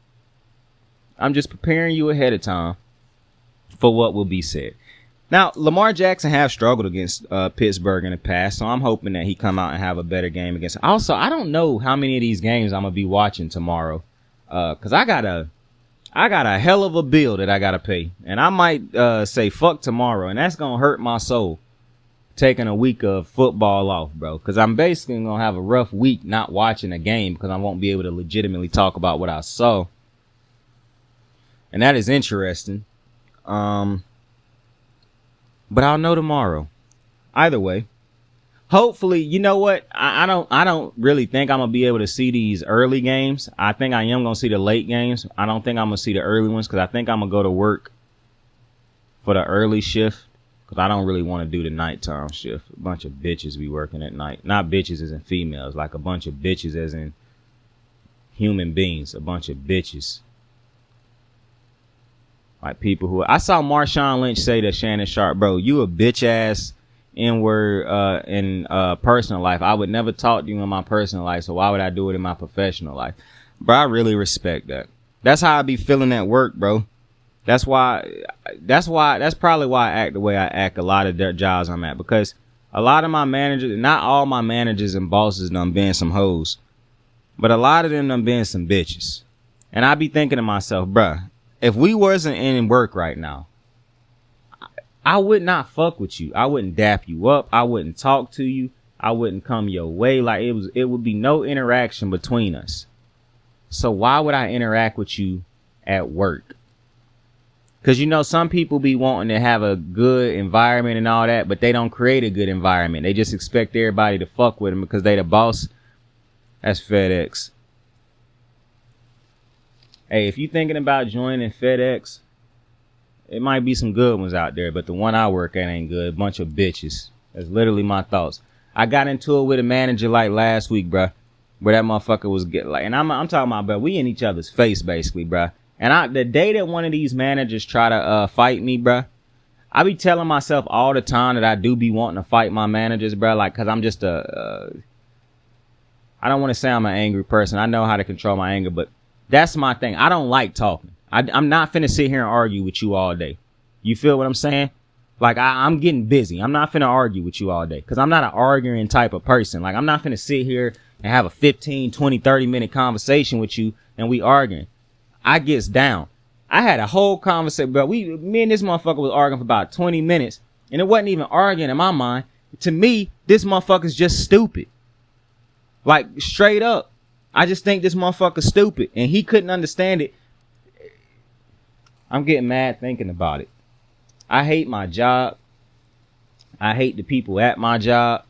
I'm just preparing you ahead of time for what will be said. Now, Lamar Jackson have struggled against Pittsburgh in the past, so I'm hoping that he come out and have a better game against. Also, I don't know how many of these games I'm gonna be watching tomorrow, because I got a hell of a bill that I gotta pay, and I might say fuck tomorrow, and that's gonna hurt my soul. Taking a week of football off, bro, because I'm basically gonna have a rough week not watching a game because I won't be able to legitimately talk about what I saw, and that is interesting. But I'll know tomorrow. Either way, hopefully, you know what? I don't really think I'm gonna be able to see these early games. I think I am gonna see the late games. I don't think I'm gonna see the early ones because I think I'm gonna go to work for the early shift because I don't really want to do the nighttime shift. A bunch of bitches be working at night. Not bitches as in females, like a bunch of bitches as in human beings. A bunch of bitches. Like people who I saw Marshawn Lynch say to Shannon Sharp, bro, you a bitch ass N-word in personal life. I would never talk to you in my personal life, so why would I do it in my professional life? Bro, I really respect that. That's how I be feeling at work, bro. That's probably why I act the way I act a lot of their jobs I'm at, because a lot of my managers, not all my managers and bosses done been some hoes, but a lot of them done been some bitches. And I be thinking to myself, bruh, if we wasn't in work right now, I would not fuck with you. I wouldn't dap you up. I wouldn't talk to you. I wouldn't come your way. Like it would be no interaction between us. So why would I interact with you at work? Because, you know, some people be wanting to have a good environment and all that, but they don't create a good environment. They just expect everybody to fuck with them because they the boss. That's FedEx. Hey, if you thinking about joining FedEx, it might be some good ones out there, but the one I work at ain't good. Bunch of bitches. That's literally my thoughts. I got into it with a manager like last week, bruh, where that motherfucker was and I'm talking about, bruh, we in each other's face basically, bruh. And the day that one of these managers try to fight me, bruh, I be telling myself all the time that I do be wanting to fight my managers, bruh, like, cause I'm just I don't want to say I'm an angry person. I know how to control my anger, but that's my thing. I don't like talking. I'm not finna sit here and argue with you all day. You feel what I'm saying? Like, I'm getting busy. I'm not finna argue with you all day because I'm not an arguing type of person. Like, I'm not finna sit here and have a 15, 20, 30-minute conversation with you and we arguing. I gets down. I had a whole conversation, bro. Me and this motherfucker was arguing for about 20 minutes and it wasn't even arguing in my mind. To me, this motherfucker's just stupid. Like, straight up. I just think this motherfucker's stupid and he couldn't understand it. I'm getting mad thinking about it. I hate my job. I hate the people at my job.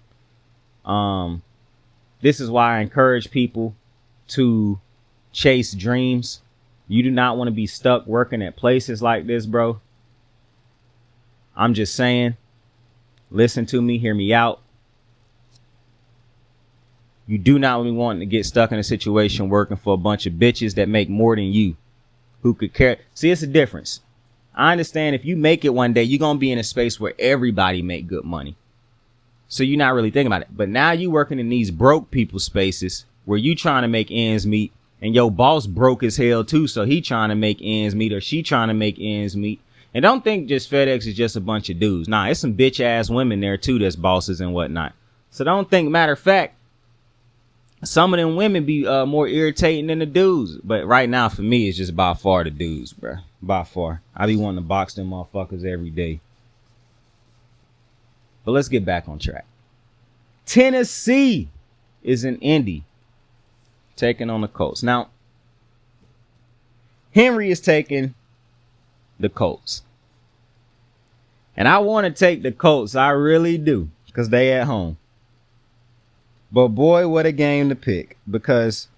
This is why I encourage people to chase dreams. You do not want to be stuck working at places like this, bro. I'm just saying, listen to me, hear me out. You do not want to get stuck in a situation working for a bunch of bitches that make more than you, who could care. See, it's a difference. I understand if you make it one day, you're going to be in a space where everybody make good money. So you're not really thinking about it. But now you working in these broke people spaces where you trying to make ends meet, and your boss broke as hell too. So he trying to make ends meet, or she trying to make ends meet. And don't think just FedEx is just a bunch of dudes. Nah, it's some bitch ass women there too that's bosses and whatnot. So don't think, matter of fact, some of them women be more irritating than the dudes. But right now for me, it's just by far the dudes, bro. By far. I be wanting to box them motherfuckers every day. But let's get back on track. Tennessee is in Indy taking on the Colts. Now, Henry is taking the Colts. And I want to take the Colts. I really do. Because they at home. But boy, what a game to pick. Because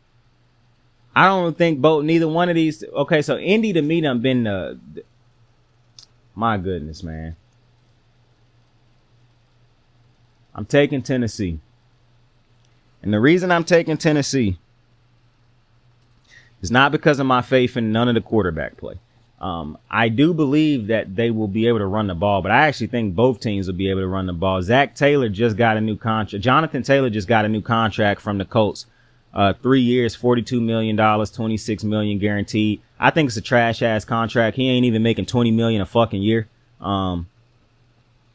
I don't think neither one of these. Okay, so Indy to me done been my goodness, man. I'm taking Tennessee. And the reason I'm taking Tennessee is not because of my faith in none of the quarterback play. I do believe that they will be able to run the ball, but I actually think both teams will be able to run the ball. Zach Taylor just got a new contract. Jonathan Taylor just got a new contract from the Colts. 3 years, $42 million, $26 million guaranteed. I think it's a trash ass contract. He ain't even making $20 million a fucking year.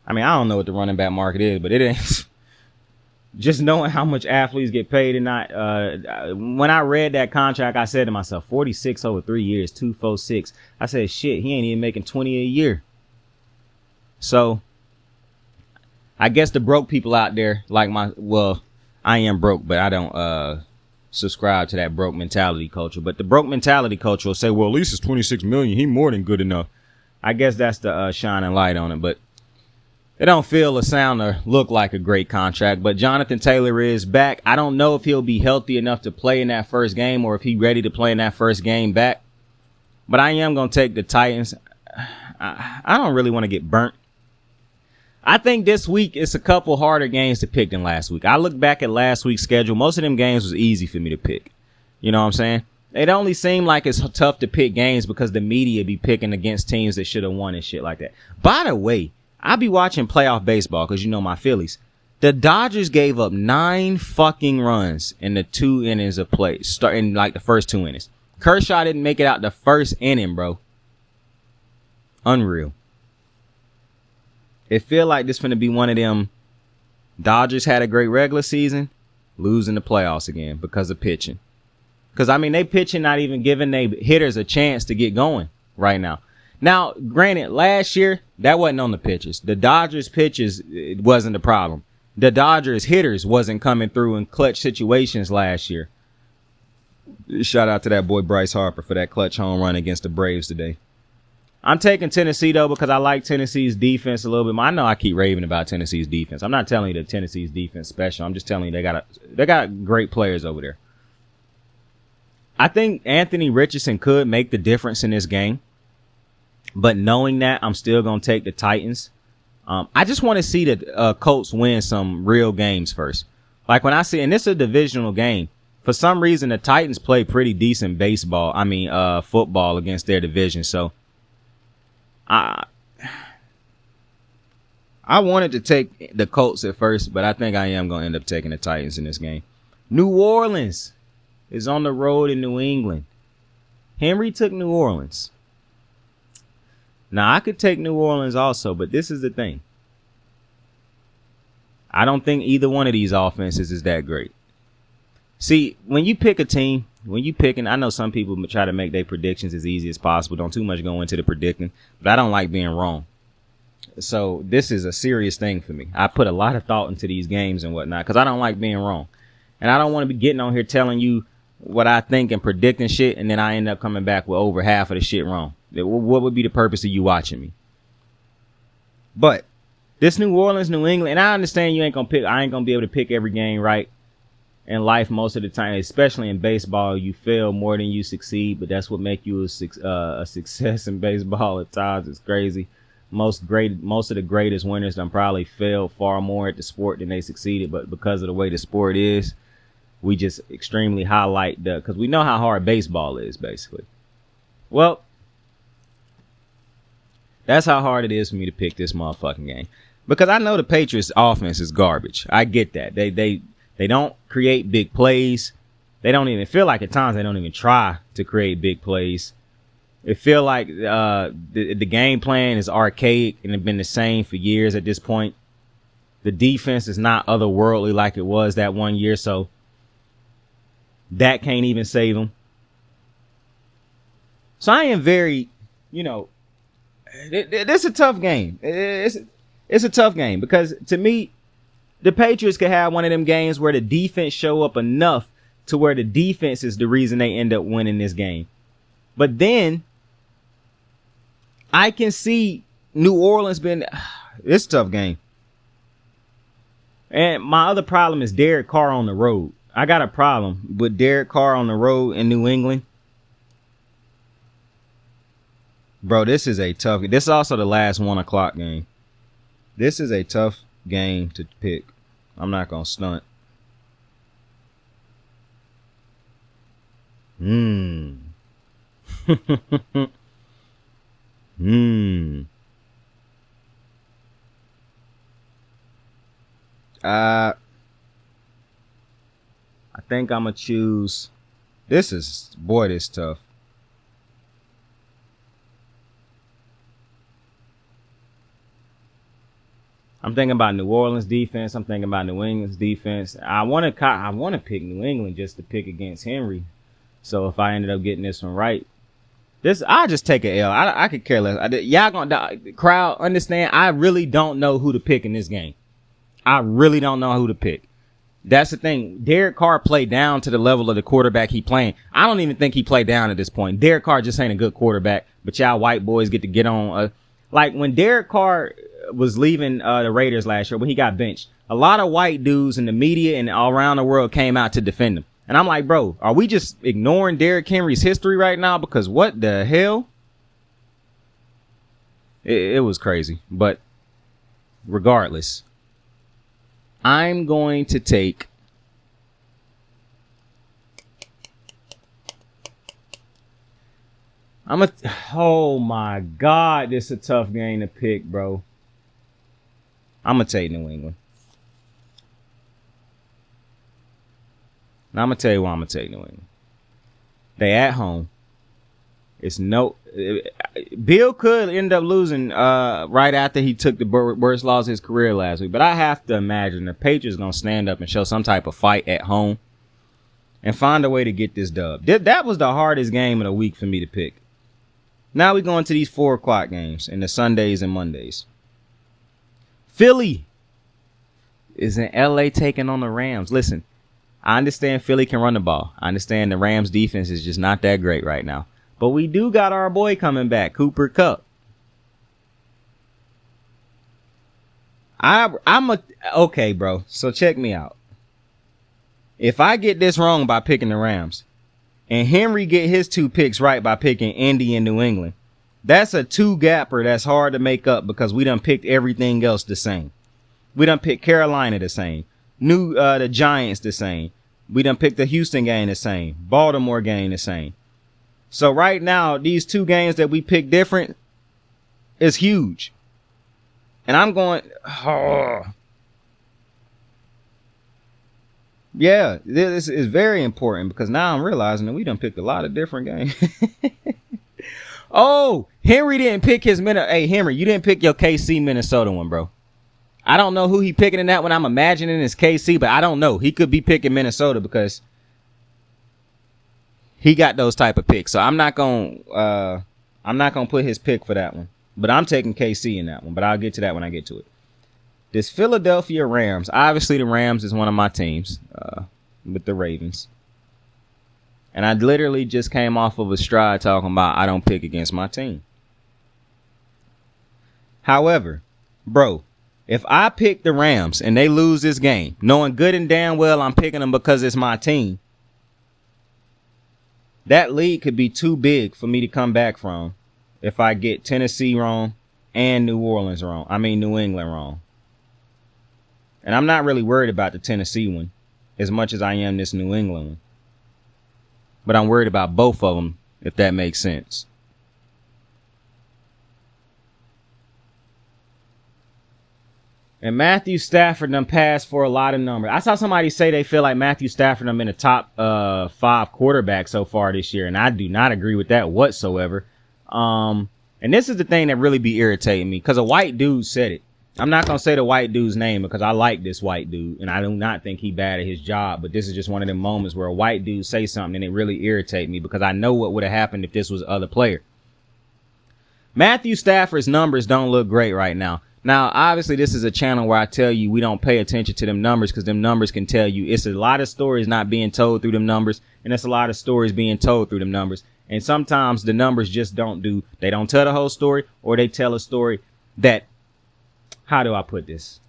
I mean, I don't know what the running back market is, but it ain't. Just knowing how much athletes get paid and not, when I read that contract, I said to myself, 46 over 3 years, 246. I said, shit, he ain't even making 20 a year. So I guess the broke people out there, like I am broke, but I don't, subscribe to that broke mentality culture. But the broke mentality culture will say, well, at least it's 26 million. He more than good enough. I guess that's the, shining light on it, but it don't feel or sound or look like a great contract, but Jonathan Taylor is back. I don't know if he'll be healthy enough to play in that first game or if he's ready to play in that first game back. But I am going to take the Titans. I don't really want to get burnt. I think this week it's a couple harder games to pick than last week. I look back at last week's schedule. Most of them games was easy for me to pick. You know what I'm saying? It only seemed like it's tough to pick games because the media be picking against teams that should have won and shit like that. By the way, I be watching playoff baseball because you know my Phillies. The Dodgers gave up 9 fucking runs in the 2 innings of play, starting like the first 2 innings. Kershaw didn't make it out the first inning, bro. Unreal. It feel like this finna be one of them. Dodgers had a great regular season, losing the playoffs again because of pitching. Because, I mean, they pitching not even giving their hitters a chance to get going right now. Now, granted, last year, that wasn't on the pitchers. The Dodgers pitchers, it wasn't the problem. The Dodgers hitters wasn't coming through in clutch situations last year. Shout out to that boy Bryce Harper for that clutch home run against the Braves today. I'm taking Tennessee, though, because I like Tennessee's defense a little bit. I know I keep raving about Tennessee's defense. I'm not telling you that Tennessee's defense is special. I'm just telling you they got great players over there. I think Anthony Richardson could make the difference in this game. But knowing that, I'm still going to take the Titans. I just want to see the Colts win some real games first. Like when I see, and this is a divisional game. For some reason, the Titans play pretty decent football against their division. So I wanted to take the Colts at first, but I think I am going to end up taking the Titans in this game. New Orleans is on the road in New England. Henry took New Orleans. Now, I could take New Orleans also, but this is the thing. I don't think either one of these offenses is that great. See, when you pick a team, I know some people try to make their predictions as easy as possible. Don't too much go into the predicting, but I don't like being wrong. So this is a serious thing for me. I put a lot of thought into these games and whatnot because I don't like being wrong. And I don't want to be getting on here telling you what I think and predicting shit, and then I end up coming back with over half of the shit wrong. What would be the purpose of you watching me? But this New Orleans, New England, and I understand I ain't gonna be able to pick every game right in life most of the time, especially in baseball. You fail more than you succeed, but that's what make you a success in baseball at times. It's crazy. Most of the greatest winners done probably failed far more at the sport than they succeeded, but because of the way the sport is, we just extremely highlight because we know how hard baseball is, basically. Well, That's how hard it is for me to pick this motherfucking game. Because I know the Patriots offense is garbage. I get that. They don't create big plays. They don't even feel like at times they don't even try to create big plays. It feel like the game plan is archaic and it's been the same for years at this point. The defense is not otherworldly like it was that one year, so that can't even save them. So I am very, it's a tough game. It's a tough game because to me, the Patriots could have one of them games where the defense show up enough to where the defense is the reason they end up winning this game. But then I can see New Orleans it's a tough game. And my other problem is Derek Carr on the road. I got a problem with Derek Carr on the road in New England. Bro, this is a tough. This is also the last 1 o'clock game. This is a tough game to pick. I'm not going to stunt. I think I'm going to choose. This is tough. I'm thinking about New Orleans defense. I'm thinking about New England's defense. I want to pick New England just to pick against Henry. So if I ended up getting this one right, I'll just take an L. I could care less. Y'all gonna crowd understand. I really don't know who to pick in this game. I really don't know who to pick. That's the thing. Derek Carr played down to the level of the quarterback he playing. I don't even think he played down at this point. Derek Carr just ain't a good quarterback. But y'all white boys get to get on. Like when Derek Carr was leaving the Raiders last year when he got benched, a lot of white dudes in the media and all around the world came out to defend him. And I'm like, bro, are we just ignoring Derrick Henry's history right now? Because what the hell? It was crazy. But regardless, I'm going to take oh my God, this is a tough game to pick, bro. I'm going to take New England. Now I'm going to tell you why I'm going to take New England. They at home. Bill could end up losing right after he took the worst loss of his career last week. But I have to imagine the Patriots going to stand up and show some type of fight at home and find a way to get this dub. That was the hardest game of the week for me to pick. Now we go into these 4 o'clock games and the Sundays and Mondays. Philly is in LA taking on the Rams. Listen, I understand Philly can run the ball. I understand the Rams defense is just not that great right now. But we do got our boy coming back, Cooper Kupp. Okay, bro. So check me out. If I get this wrong by picking the Rams and Henry get his 2 picks right by picking Indy and New England, that's a 2-gapper that's hard to make up because we done picked everything else the same. We done picked Carolina the same. The Giants the same. We done picked the Houston game the same. Baltimore game the same. So right now, these 2 games that we picked different is huge. And I'm going, yeah, this is very important because now I'm realizing that we done picked a lot of different games. Oh, Henry didn't pick his Hey, Henry, you didn't pick your KC Minnesota one, bro. I don't know who he picking in that one. I'm imagining it's KC, but I don't know. He could be picking Minnesota because he got those type of picks. So I'm not gonna put his pick for that one. But I'm taking KC in that one. But I'll get to that when I get to it. This Philadelphia Rams. Obviously, the Rams is one of my teams with the Ravens. And I literally just came off of a stride talking about I don't pick against my team. However, bro, if I pick the Rams and they lose this game, knowing good and damn well I'm picking them because it's my team, that lead could be too big for me to come back from if I get Tennessee wrong and New England wrong. And I'm not really worried about the Tennessee one as much as I am this New England one. But I'm worried about both of them, if that makes sense. And Matthew Stafford done passed for a lot of numbers. I saw somebody say they feel like Matthew Stafford done been a top 5 quarterback so far this year, and I do not agree with that whatsoever. And this is the thing that really be irritating me, because a white dude said it. I'm not going to say the white dude's name because I like this white dude, and I do not think he bad at his job, but this is just one of them moments where a white dude say something and it really irritates me because I know what would have happened if this was other player. Matthew Stafford's numbers don't look great right now. Now, obviously, this is a channel where I tell you we don't pay attention to them numbers because them numbers can tell you it's a lot of stories not being told through them numbers, and it's a lot of stories being told through them numbers. And sometimes the numbers just they don't tell the whole story, or they tell a story that, how do I put this?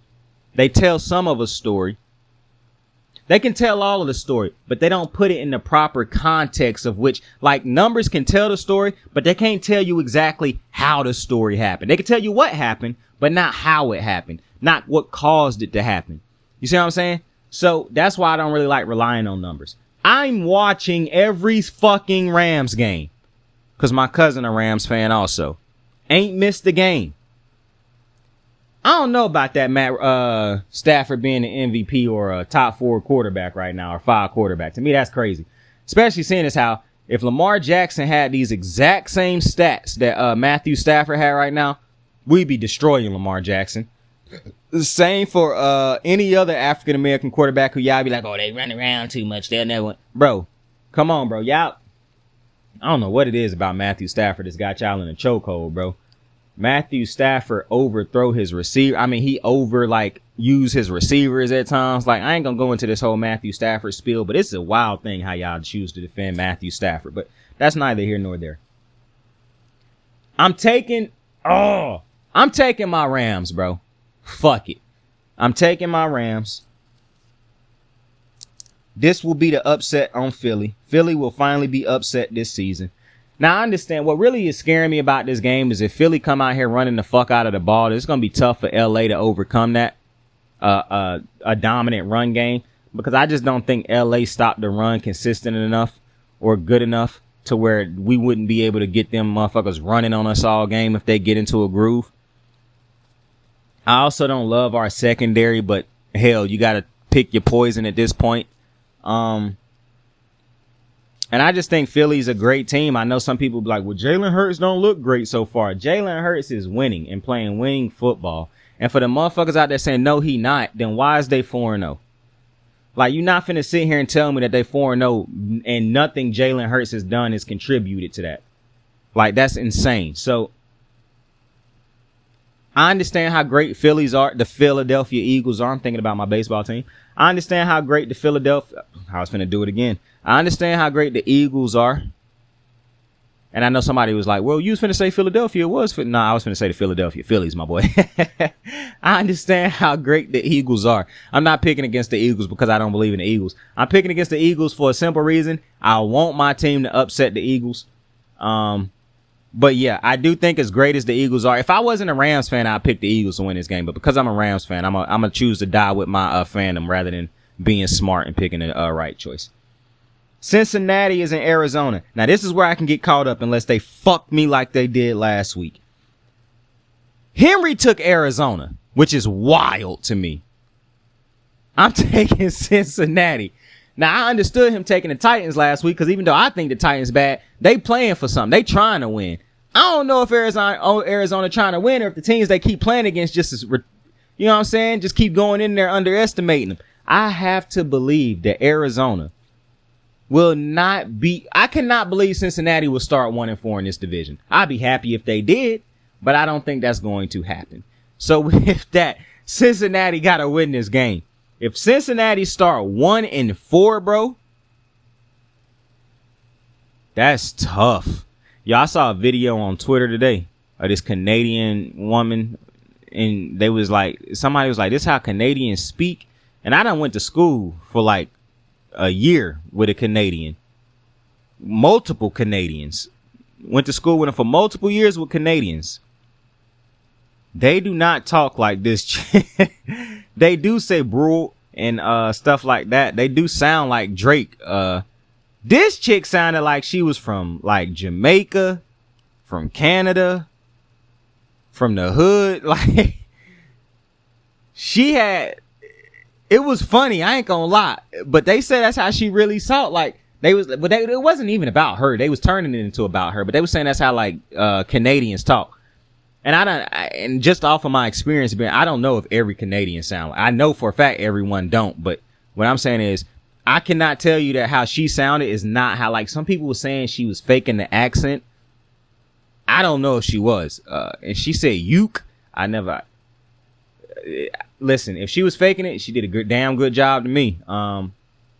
They tell some of a story. They can tell all of the story, but they don't put it in the proper context of which, like, numbers can tell the story, but they can't tell you exactly how the story happened. They can tell you what happened, but not how it happened, not what caused it to happen. You see what I'm saying? So that's why I don't really like relying on numbers. I'm watching every fucking Rams game because my cousin a Rams fan also. Ain't missed the game. I don't know about that Matt Stafford being an MVP or a top 4 quarterback right now, or 5 quarterback. To me, that's crazy. Especially seeing as how if Lamar Jackson had these exact same stats that Matthew Stafford had right now, we'd be destroying Lamar Jackson. The same for any other African-American quarterback who y'all be like, oh, they run around too much. They'll never. Bro, come on, bro. Y'all, I don't know what it is about Matthew Stafford that's got y'all in a chokehold, bro. Matthew Stafford overthrow his receiver. I mean, he use his receivers at times. Like, I ain't gonna go into this whole Matthew Stafford spiel, but it's a wild thing how y'all choose to defend Matthew Stafford. But that's neither here nor there. I'm taking my Rams, bro. Fuck it. I'm taking my Rams. This will be the upset on Philly. Philly will finally be upset this season. Now, I understand what really is scaring me about this game is if Philly come out here running the fuck out of the ball, it's going to be tough for LA to overcome that, a dominant run game, because I just don't think LA stopped the run consistent enough or good enough to where we wouldn't be able to get them motherfuckers running on us all game if they get into a groove. I also don't love our secondary, but hell, you got to pick your poison at this point. And I just think Philly's a great team. I know some people be like, well, Jalen Hurts don't look great so far. Jalen Hurts is winning and playing winning football. And for the motherfuckers out there saying, no, he not, then why is they 4-0? Like, you're not finna sit here and tell me that they 4-0 and nothing Jalen Hurts has done has contributed to that. Like, that's insane. So, I understand how great Phillies are, the Philadelphia Eagles are. I'm thinking about my baseball team. I understand how great the I was finna do it again. I understand how great the Eagles are. And I know somebody was like, well, you was finna say Philadelphia was. No, I was finna say the Philadelphia Phillies, my boy. I understand how great the Eagles are. I'm not picking against the Eagles because I don't believe in the Eagles. I'm picking against the Eagles for a simple reason. I want my team to upset the Eagles. But yeah, I do think as great as the Eagles are, if I wasn't a Rams fan, I'd pick the Eagles to win this game. But because I'm a Rams fan, I'm gonna choose to die with my fandom rather than being smart and picking the right choice. Cincinnati is in Arizona. Now, this is where I can get caught up unless they fuck me like they did last week. Henry took Arizona, which is wild to me. I'm taking Cincinnati. Now, I understood him taking the Titans last week because even though I think the Titans bad, they playing for something. They trying to win. I don't know if Arizona trying to win or if the teams they keep playing against just as, you know what I'm saying, just keep going in there underestimating them. I have to believe that Arizona will not be. I cannot believe Cincinnati will start 1-4 in this division. I'd be happy if they did, but I don't think that's going to happen. So with that, Cincinnati got to win this game. If Cincinnati start 1-4, bro, that's tough. Yo, I saw a video on Twitter today of this Canadian woman, and they was like, somebody was like, this is how Canadians speak. And I done went to school for like a year with a Canadian. Multiple Canadians. Went to school with them for multiple years with Canadians. They do not talk like this. They do say bro and stuff like that. They do sound like Drake. This chick sounded like she was from like Jamaica, from Canada, from the hood. Like, she had, it was funny. I ain't gonna lie, but they said that's how she really saw it. Like it wasn't even about her. They was turning it into about her, but they was saying that's how like Canadians talk. And and just off of my experience, I don't know if every Canadian sound like. I know for a fact everyone don't, but what I'm saying is I cannot tell you that how she sounded is not how, like, some people were saying she was faking the accent. I don't know if she was. And she said "uke." I never. Listen, if she was faking it, she did a damn good job to me.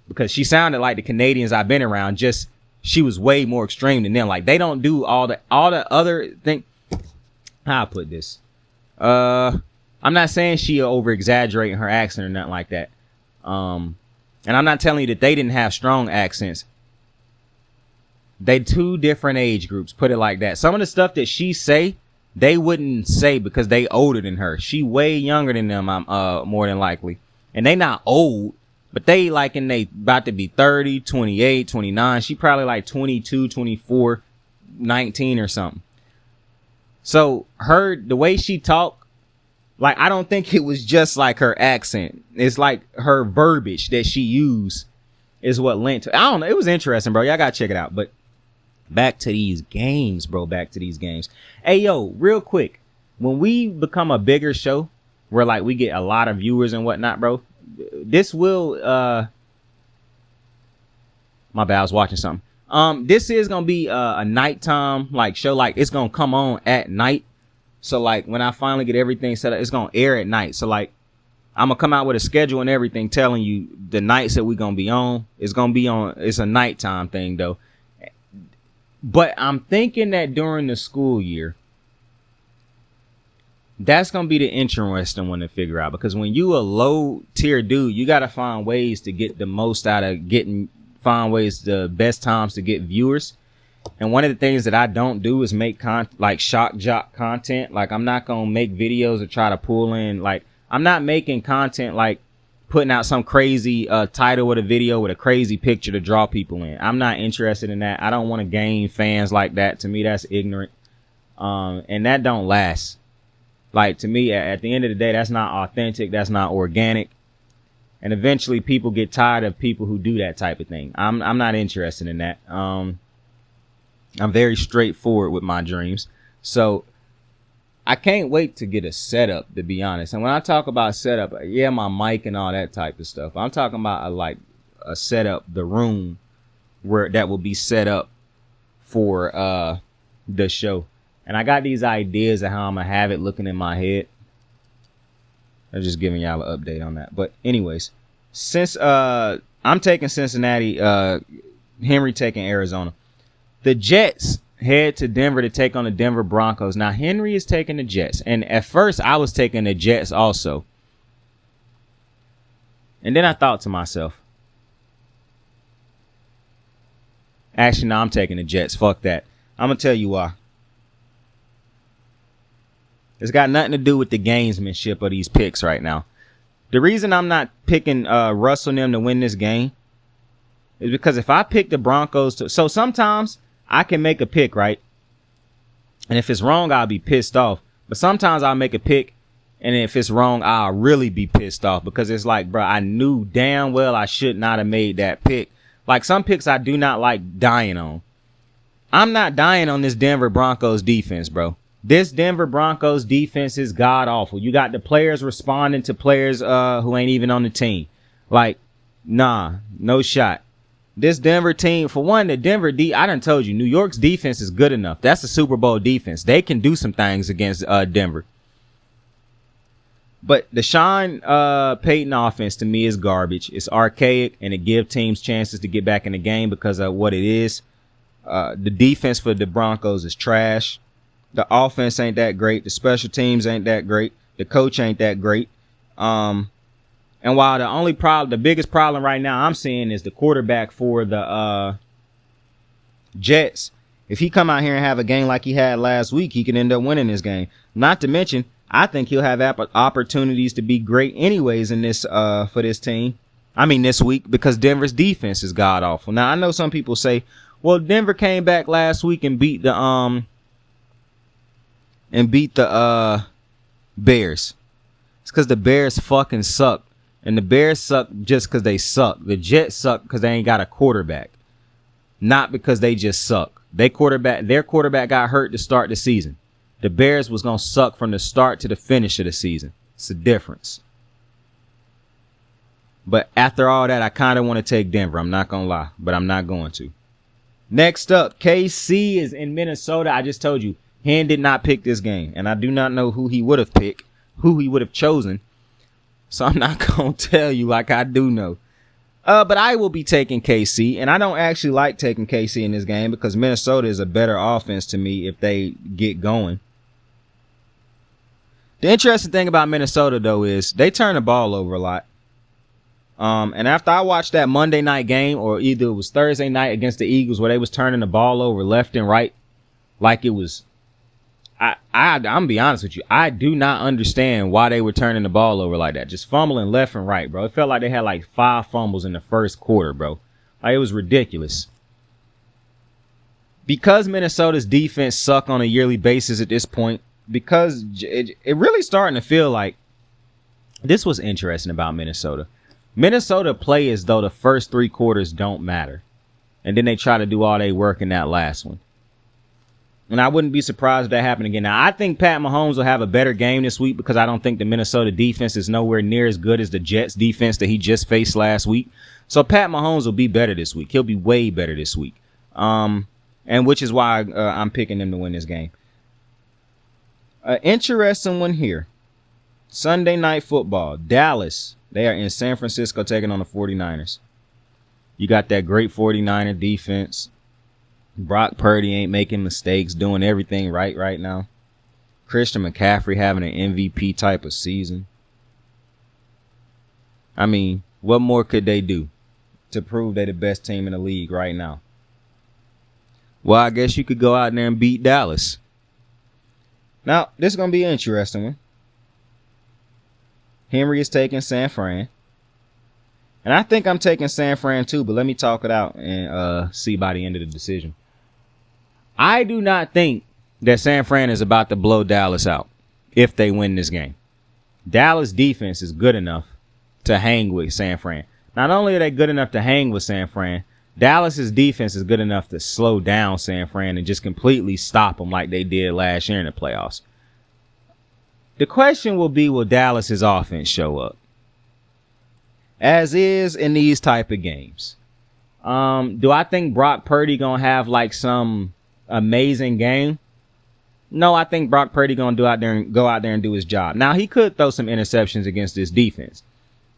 Because she sounded like the Canadians I've been around. Just she was way more extreme than them. Like, they don't do all the other thing. How I put this? I'm not saying she over exaggerating her accent or nothing like that. And I'm not telling you that they didn't have strong accents. They two different age groups, put it like that. Some of the stuff that she say, they wouldn't say because they older than her. She way younger than them, more than likely. And they not old, but they like in they about to be 30, 28, 29. She probably like 22, 24, 19 or something. So the way she talked, like, I don't think it was just like her accent. It's like her verbiage that she used is what lent to. I don't know. It was interesting, bro. Y'all gotta check it out. But back to these games, bro. Back to these games. Hey, yo, real quick. When we become a bigger show, where like we get a lot of viewers and whatnot, bro, this will my bad, I was watching something. This is gonna be a nighttime like show. Like, it's gonna come on at night. So like when I finally get everything set up, it's gonna air at night. So like I'm gonna come out with a schedule and everything telling you the nights that we're gonna be on. It's gonna be on. It's a nighttime thing though. But I'm thinking that during the school year, that's gonna be the interesting one to figure out, because when you a low tier dude, you gotta find ways to get the most out of find ways, the best times to get viewers. And one of the things that I don't do is make like shock jock content. Like, I'm not gonna make videos or try to pull in, like, I'm not making content like putting out some crazy title with a video with a crazy picture to draw people in. I'm not interested in that. I don't want to gain fans like that. To me, that's ignorant. And that don't last. Like, to me, at the end of the day, that's not authentic. That's not organic. And eventually people get tired of people who do that type of thing. I'm not interested in that. I'm very straightforward with my dreams. So I can't wait to get a setup, to be honest. And when I talk about setup, yeah, my mic and all that type of stuff. I'm talking about a setup, the room where that will be set up for the show. And I got these ideas of how I'm going to have it looking in my head. I'm just giving y'all an update on that. But anyways, since I'm taking Cincinnati, Henry taking Arizona. The Jets head to Denver to take on the Denver Broncos. Now, Henry is taking the Jets. And at first, I was taking the Jets also. And then I thought to myself, actually, no, I'm taking the Jets. Fuck that. I'm going to tell you why. It's got nothing to do with the gamesmanship of these picks right now. The reason I'm not picking Russell and them to win this game is because if I pick the Broncos so sometimes I can make a pick, right? And if it's wrong, I'll be pissed off. But sometimes I'll make a pick, and if it's wrong, I'll really be pissed off, because it's like, bro, I knew damn well I should not have made that pick. Like, some picks I do not like dying on. I'm not dying on this Denver Broncos defense, bro. This Denver Broncos defense is god awful. You got the players responding to players who ain't even on the team. Like, nah, no shot. This Denver team, for one, the Denver I done told you, New York's defense is good enough. That's a Super Bowl defense. They can do some things against Denver. But the Sean Payton offense, to me, is garbage. It's archaic, and it gives teams chances to get back in the game because of what it is. The defense for the Broncos is trash. The offense ain't that great. The special teams ain't that great. The coach ain't that great. And while the biggest problem right now I'm seeing is the quarterback for the Jets. If he come out here and have a game like he had last week, he can end up winning this game. Not to mention, I think he'll have opportunities to be great anyways in this for this team. I mean, this week, because Denver's defense is god awful. Now, I know some people say, well, Denver came back last week and beat the Bears. It's because the Bears fucking suck. And the Bears suck just because they suck. The Jets suck because they ain't got a quarterback. Not because they just suck. Their quarterback got hurt to start the season. The Bears was going to suck from the start to the finish of the season. It's a difference. But after all that, I kind of want to take Denver. I'm not going to lie, but I'm not going to. Next up, KC is in Minnesota. I just told you, Hen did not pick this game. And I do not know who he would have picked, who he would have chosen. So I'm not going to tell you like I do know. But I will be taking KC. And I don't actually like taking KC in this game because Minnesota is a better offense to me if they get going. The interesting thing about Minnesota, though, is they turn the ball over a lot. And after I watched that Monday night game, or either it was Thursday night against the Eagles where they was turning the ball over left and right, like it was, I'm gonna be honest with you, I do not understand why they were turning the ball over like that. Just fumbling left and right, bro. It felt like they had like 5 fumbles in the first quarter, bro. Like it was ridiculous. Because Minnesota's defense suck on a yearly basis at this point, because it really starting to feel like this was interesting about Minnesota. Minnesota play as though the first 3 quarters don't matter. And then they try to do all they work in that last one. And I wouldn't be surprised if that happened again. Now, I think Pat Mahomes will have a better game this week because I don't think the Minnesota defense is nowhere near as good as the Jets defense that he just faced last week. So Pat Mahomes will be better this week. He'll be way better this week. And which is why I'm picking him to win this game. Interesting one here. Sunday Night Football. Dallas. They are in San Francisco taking on the 49ers. You got that great 49er defense. Brock Purdy ain't making mistakes, doing everything right now. Christian McCaffrey having an MVP type of season. I mean, what more could they do to prove they're the best team in the league right now? Well, I guess you could go out there and beat Dallas. Now, this is going to be an interesting one. Henry is taking San Fran. And I think I'm taking San Fran too, but let me talk it out and see by the end of the decision. I do not think that San Fran is about to blow Dallas out if they win this game. Dallas defense is good enough to hang with San Fran. Not only are they good enough to hang with San Fran, Dallas's defense is good enough to slow down San Fran and just completely stop them like they did last year in the playoffs. The question will be, will Dallas's offense show up? As is in these type of games. Do I think Brock Purdy gonna have like some amazing game? No, I think Brock Purdy gonna go out there and do his job. Now, he could throw some interceptions against this defense.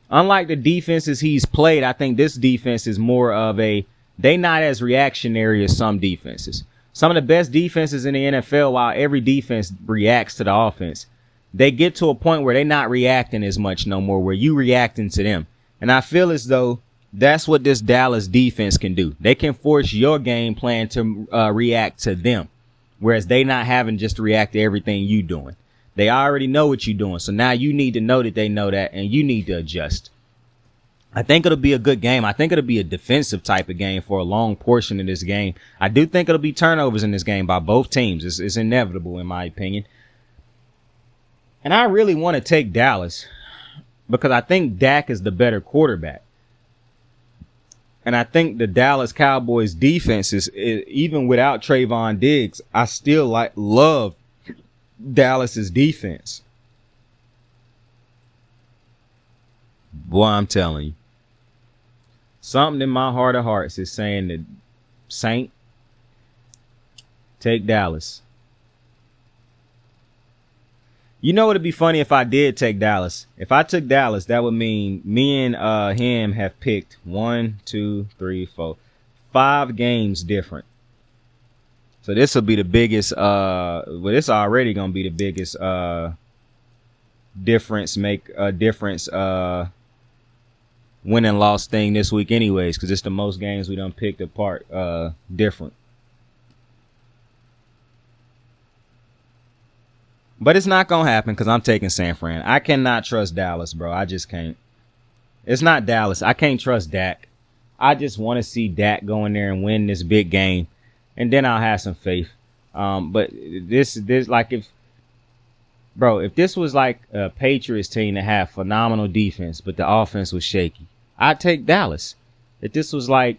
Unlike the defenses he's played, I think this defense is more of they not as reactionary as some defenses. Some of the best defenses in the NFL, while every defense reacts to the offense, they get to a point where they're not reacting as much no more, where you reacting to them. And I feel as though that's what this Dallas defense can do. They can force your game plan to react to them, whereas they not having just to react to everything you doing. They already know what you're doing, so now you need to know that they know that, and you need to adjust. I think it'll be a good game. I think it'll be a defensive type of game for a long portion of this game. I do think it'll be turnovers in this game by both teams. It's inevitable, in my opinion. And I really want to take Dallas because I think Dak is the better quarterback. And I think the Dallas Cowboys defense is, even without Trayvon Diggs, I still love Dallas's defense. Boy, I'm telling you. Something in my heart of hearts is saying that Saint, take Dallas. You know, it'd be funny if I did take Dallas. If I took Dallas, that would mean me and him have picked 1, 2, 3, 4, 5 games different. So this will be the biggest. This already gonna be the biggest difference. Make a difference. Win and loss thing this week, anyways, because it's the most games we done picked apart different. But it's not going to happen because I'm taking San Fran. I cannot trust Dallas, bro. I just can't. It's not Dallas. I can't trust Dak. I just want to see Dak go in there and win this big game. And then I'll have some faith. But this like Bro, if this was like a Patriots team that had phenomenal defense, but the offense was shaky, I'd take Dallas. If this was like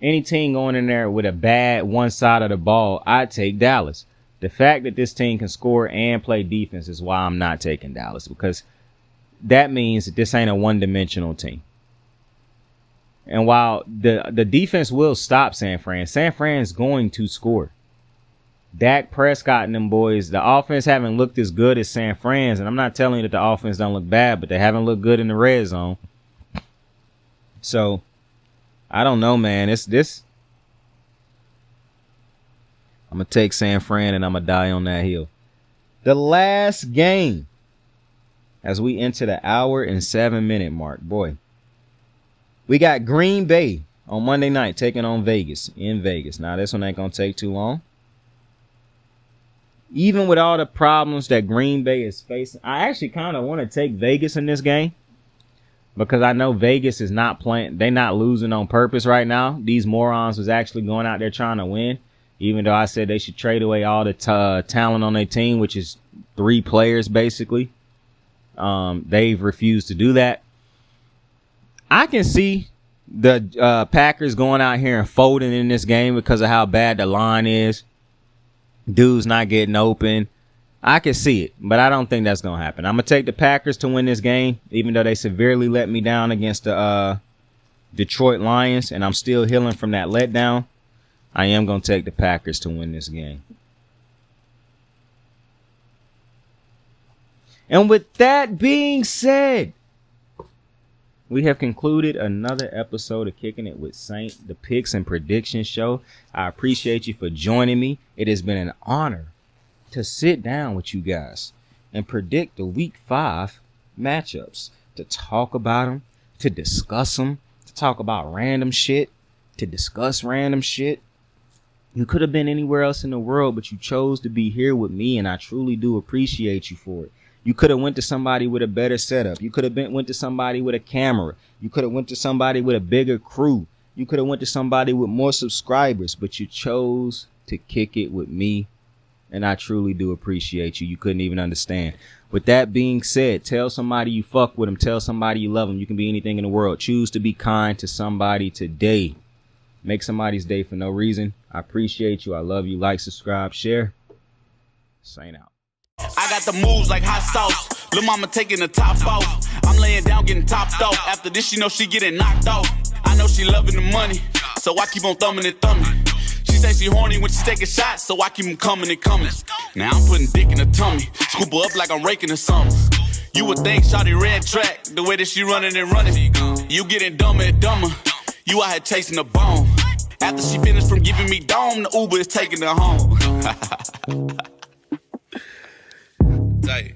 any team going in there with a bad one side of the ball, I'd take Dallas. The fact that this team can score and play defense is why I'm not taking Dallas, because that means that this ain't a one-dimensional team. And while the defense will stop San Fran's going to score. Dak Prescott and them boys, the offense haven't looked as good as San Fran's, and I'm not telling you that the offense don't look bad, but they haven't looked good in the red zone. So, I don't know, man. I'm going to take San Fran, and I'm going to die on that hill. The last game, as we enter the hour and 7-minute mark, boy. We got Green Bay on Monday night taking on Vegas in Vegas. Now, this one ain't going to take too long. Even with all the problems that Green Bay is facing, I actually kind of want to take Vegas in this game because I know Vegas is not playing. They're not losing on purpose right now. These morons was actually going out there trying to win, even though I said they should trade away all the talent on their team, which is 3 players basically. They've refused to do that. I can see the Packers going out here and folding in this game because of how bad the line is. Dudes not getting open. I can see it, but I don't think that's going to happen. I'm going to take the Packers to win this game, even though they severely let me down against the Detroit Lions, and I'm still healing from that letdown. I am going to take the Packers to win this game. And with that being said, we have concluded another episode of Kicking It with Saint, the Picks and Predictions Show. I appreciate you for joining me. It has been an honor to sit down with you guys and predict the Week 5 matchups, to talk about them, to discuss them, to talk about random shit, to discuss random shit. You could have been anywhere else in the world, but you chose to be here with me, and I truly do appreciate you for it. You could have went to somebody with a better setup. You could have went to somebody with a camera. You could have went to somebody with a bigger crew. You could have went to somebody with more subscribers, but you chose to kick it with me, and I truly do appreciate you. You couldn't even understand. With that being said, tell somebody you fuck with them. Tell somebody you love them. You can be anything in the world. Choose to be kind to somebody today. Make somebody's day for no reason. I appreciate you. I love you. Like, subscribe, share. Saint out. I got the moves like hot sauce. Lil' mama taking the top off. I'm laying down getting topped off. After this, she know she getting knocked off. I know she loving the money, so I keep on thumbing and thumbing. She say she horny when she taking shots, so I keep them coming and coming. Now I'm putting dick in her tummy, scoop her up like I'm raking or something. You would think shawty red track, the way that she running and running. You getting dumber and dumber. You out here chasing the bone. After she finished from giving me dome, the Uber is taking her home. Tight.